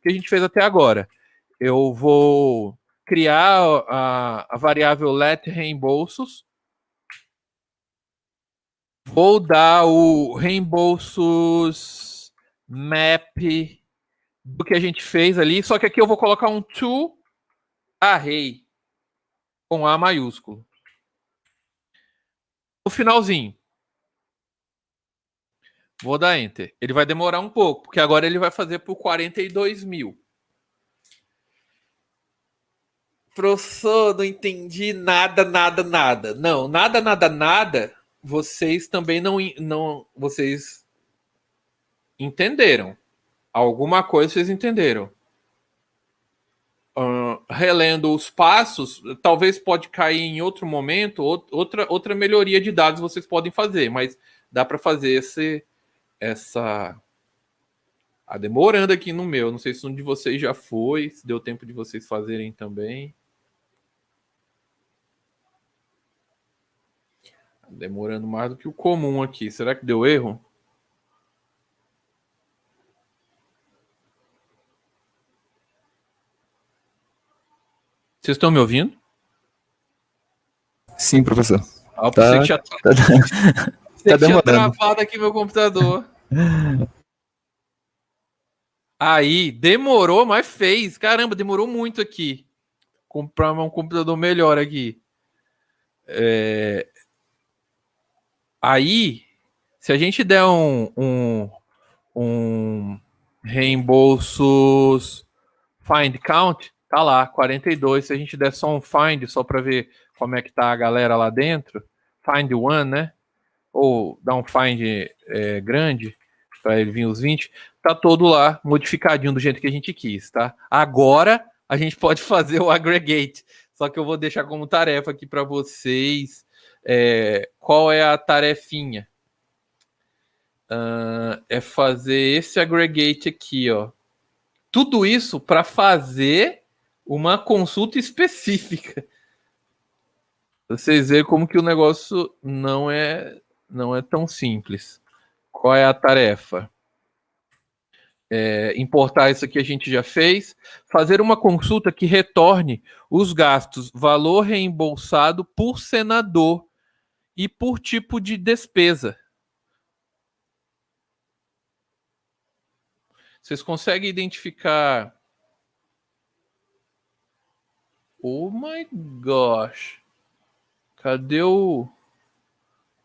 que a gente fez até agora. Eu vou criar a variável let reembolsos. Vou dar o reembolsos map do que a gente fez ali, só que aqui eu vou colocar um toArray com A maiúsculo. No finalzinho. Vou dar Enter. Ele vai demorar um pouco, porque agora ele vai fazer por 42 mil. Professor, não entendi nada. Não, nada. Vocês também não vocês entenderam. Alguma coisa vocês entenderam. Relendo os passos, talvez pode cair em outro momento, outra melhoria de dados vocês podem fazer, mas dá para fazer essa... demorando aqui no meu, não sei se um de vocês já foi, se deu tempo de vocês fazerem também. Demorando mais do que o comum aqui, será que deu erro? Vocês estão me ouvindo? Sim, professor. Eu pensei que tinha demorando. travado aqui meu computador. Aí, demorou, mas fez. Caramba, demorou muito aqui. Comprar um computador melhor aqui. Aí, se a gente der um reembolsos find count, tá lá, 42. Se a gente der só um find, só para ver como é que tá a galera lá dentro, find one, né? Ou dar um find grande, para ele vir os 20, tá todo lá, modificadinho do jeito que a gente quis, tá? Agora, a gente pode fazer o aggregate, só que eu vou deixar como tarefa aqui para vocês, qual é a tarefinha. é fazer esse aggregate aqui, ó. Tudo isso para fazer uma consulta específica. Vocês veem como que o negócio não é tão simples. Qual é a tarefa? Importar isso aqui a gente já fez. Fazer uma consulta que retorne os gastos, valor reembolsado por senador e por tipo de despesa. Vocês conseguem identificar... Oh my gosh. Cadê o...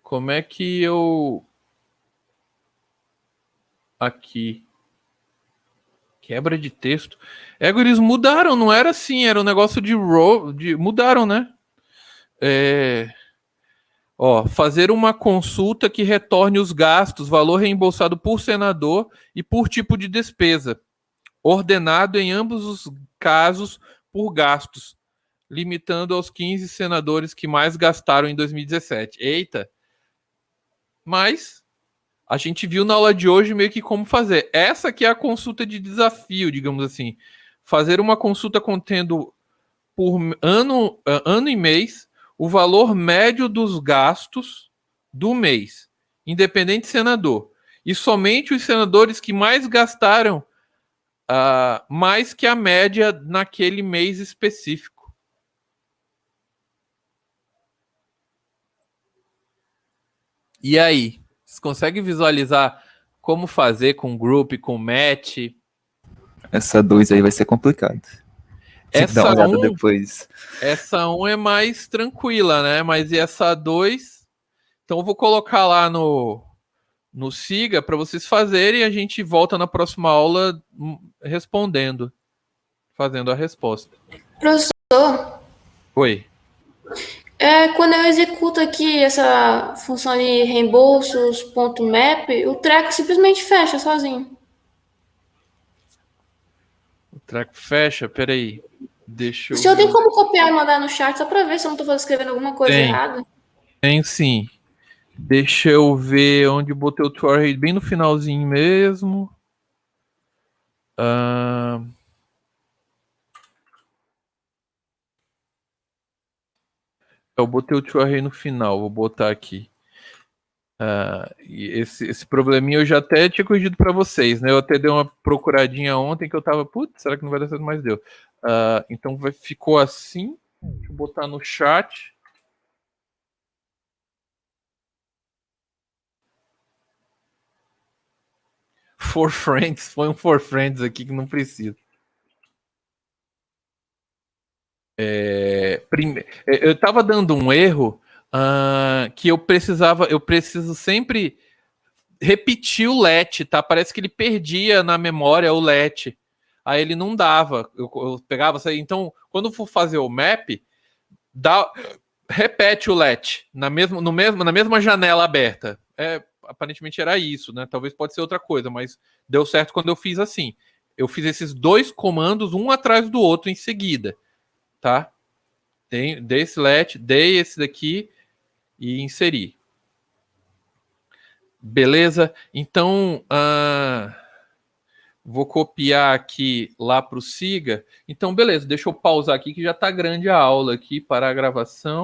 Como é que eu... Aqui. Quebra de texto. Eles mudaram, não era assim, era um negócio de row... Mudaram, né? Fazer uma consulta que retorne os gastos, valor reembolsado por senador e por tipo de despesa. Ordenado em ambos os casos por gastos, limitando aos 15 senadores que mais gastaram em 2017. Eita! Mas a gente viu na aula de hoje meio que como fazer. Essa aqui é a consulta de desafio, digamos assim. Fazer uma consulta contendo por ano e mês o valor médio dos gastos do mês, independente de senador. E somente os senadores que mais gastaram mais que a média naquele mês específico. E aí? Vocês conseguem visualizar como fazer com group, com match? Essa 2 aí vai ser complicado. Essa Dá uma olhada 1 depois. Essa 1 é mais tranquila, né? Mas e essa 2? Então eu vou colocar lá no Siga para vocês fazerem e a gente volta na próxima aula respondendo, fazendo a resposta. Professor, Oi. quando eu executo aqui essa função ali, reembolsos.map, o treco simplesmente fecha sozinho. O treco fecha? Peraí. Deixa eu O senhor tem ver. como copiar e mandar no chat só para ver se eu não estou escrevendo alguma coisa errada? Tem sim. Deixa eu ver onde eu botei o Warhead, bem no finalzinho mesmo. Eu botei o Warhead no final, vou botar aqui. E esse probleminha eu já até tinha corrigido para vocês, né? Eu até dei uma procuradinha ontem que eu tava, putz, será que não vai dar certo? Mais deu. Então ficou assim. Deixa eu botar no chat. For Friends, põe um For Friends aqui que não precisa. Eu estava dando um erro que eu preciso sempre repetir o let, tá? Parece que ele perdia na memória o let. Aí ele não dava. Eu pegava, então quando for fazer o map, repete o let na mesma janela aberta. Aparentemente era isso, né? Talvez pode ser outra coisa, mas deu certo quando eu fiz assim. Eu fiz esses dois comandos um atrás do outro em seguida, tá? Dei esse let, dei esse daqui e inseri. Beleza? Então, vou copiar aqui lá para o Siga. Então, beleza, deixa eu pausar aqui que já está grande a aula aqui para a gravação.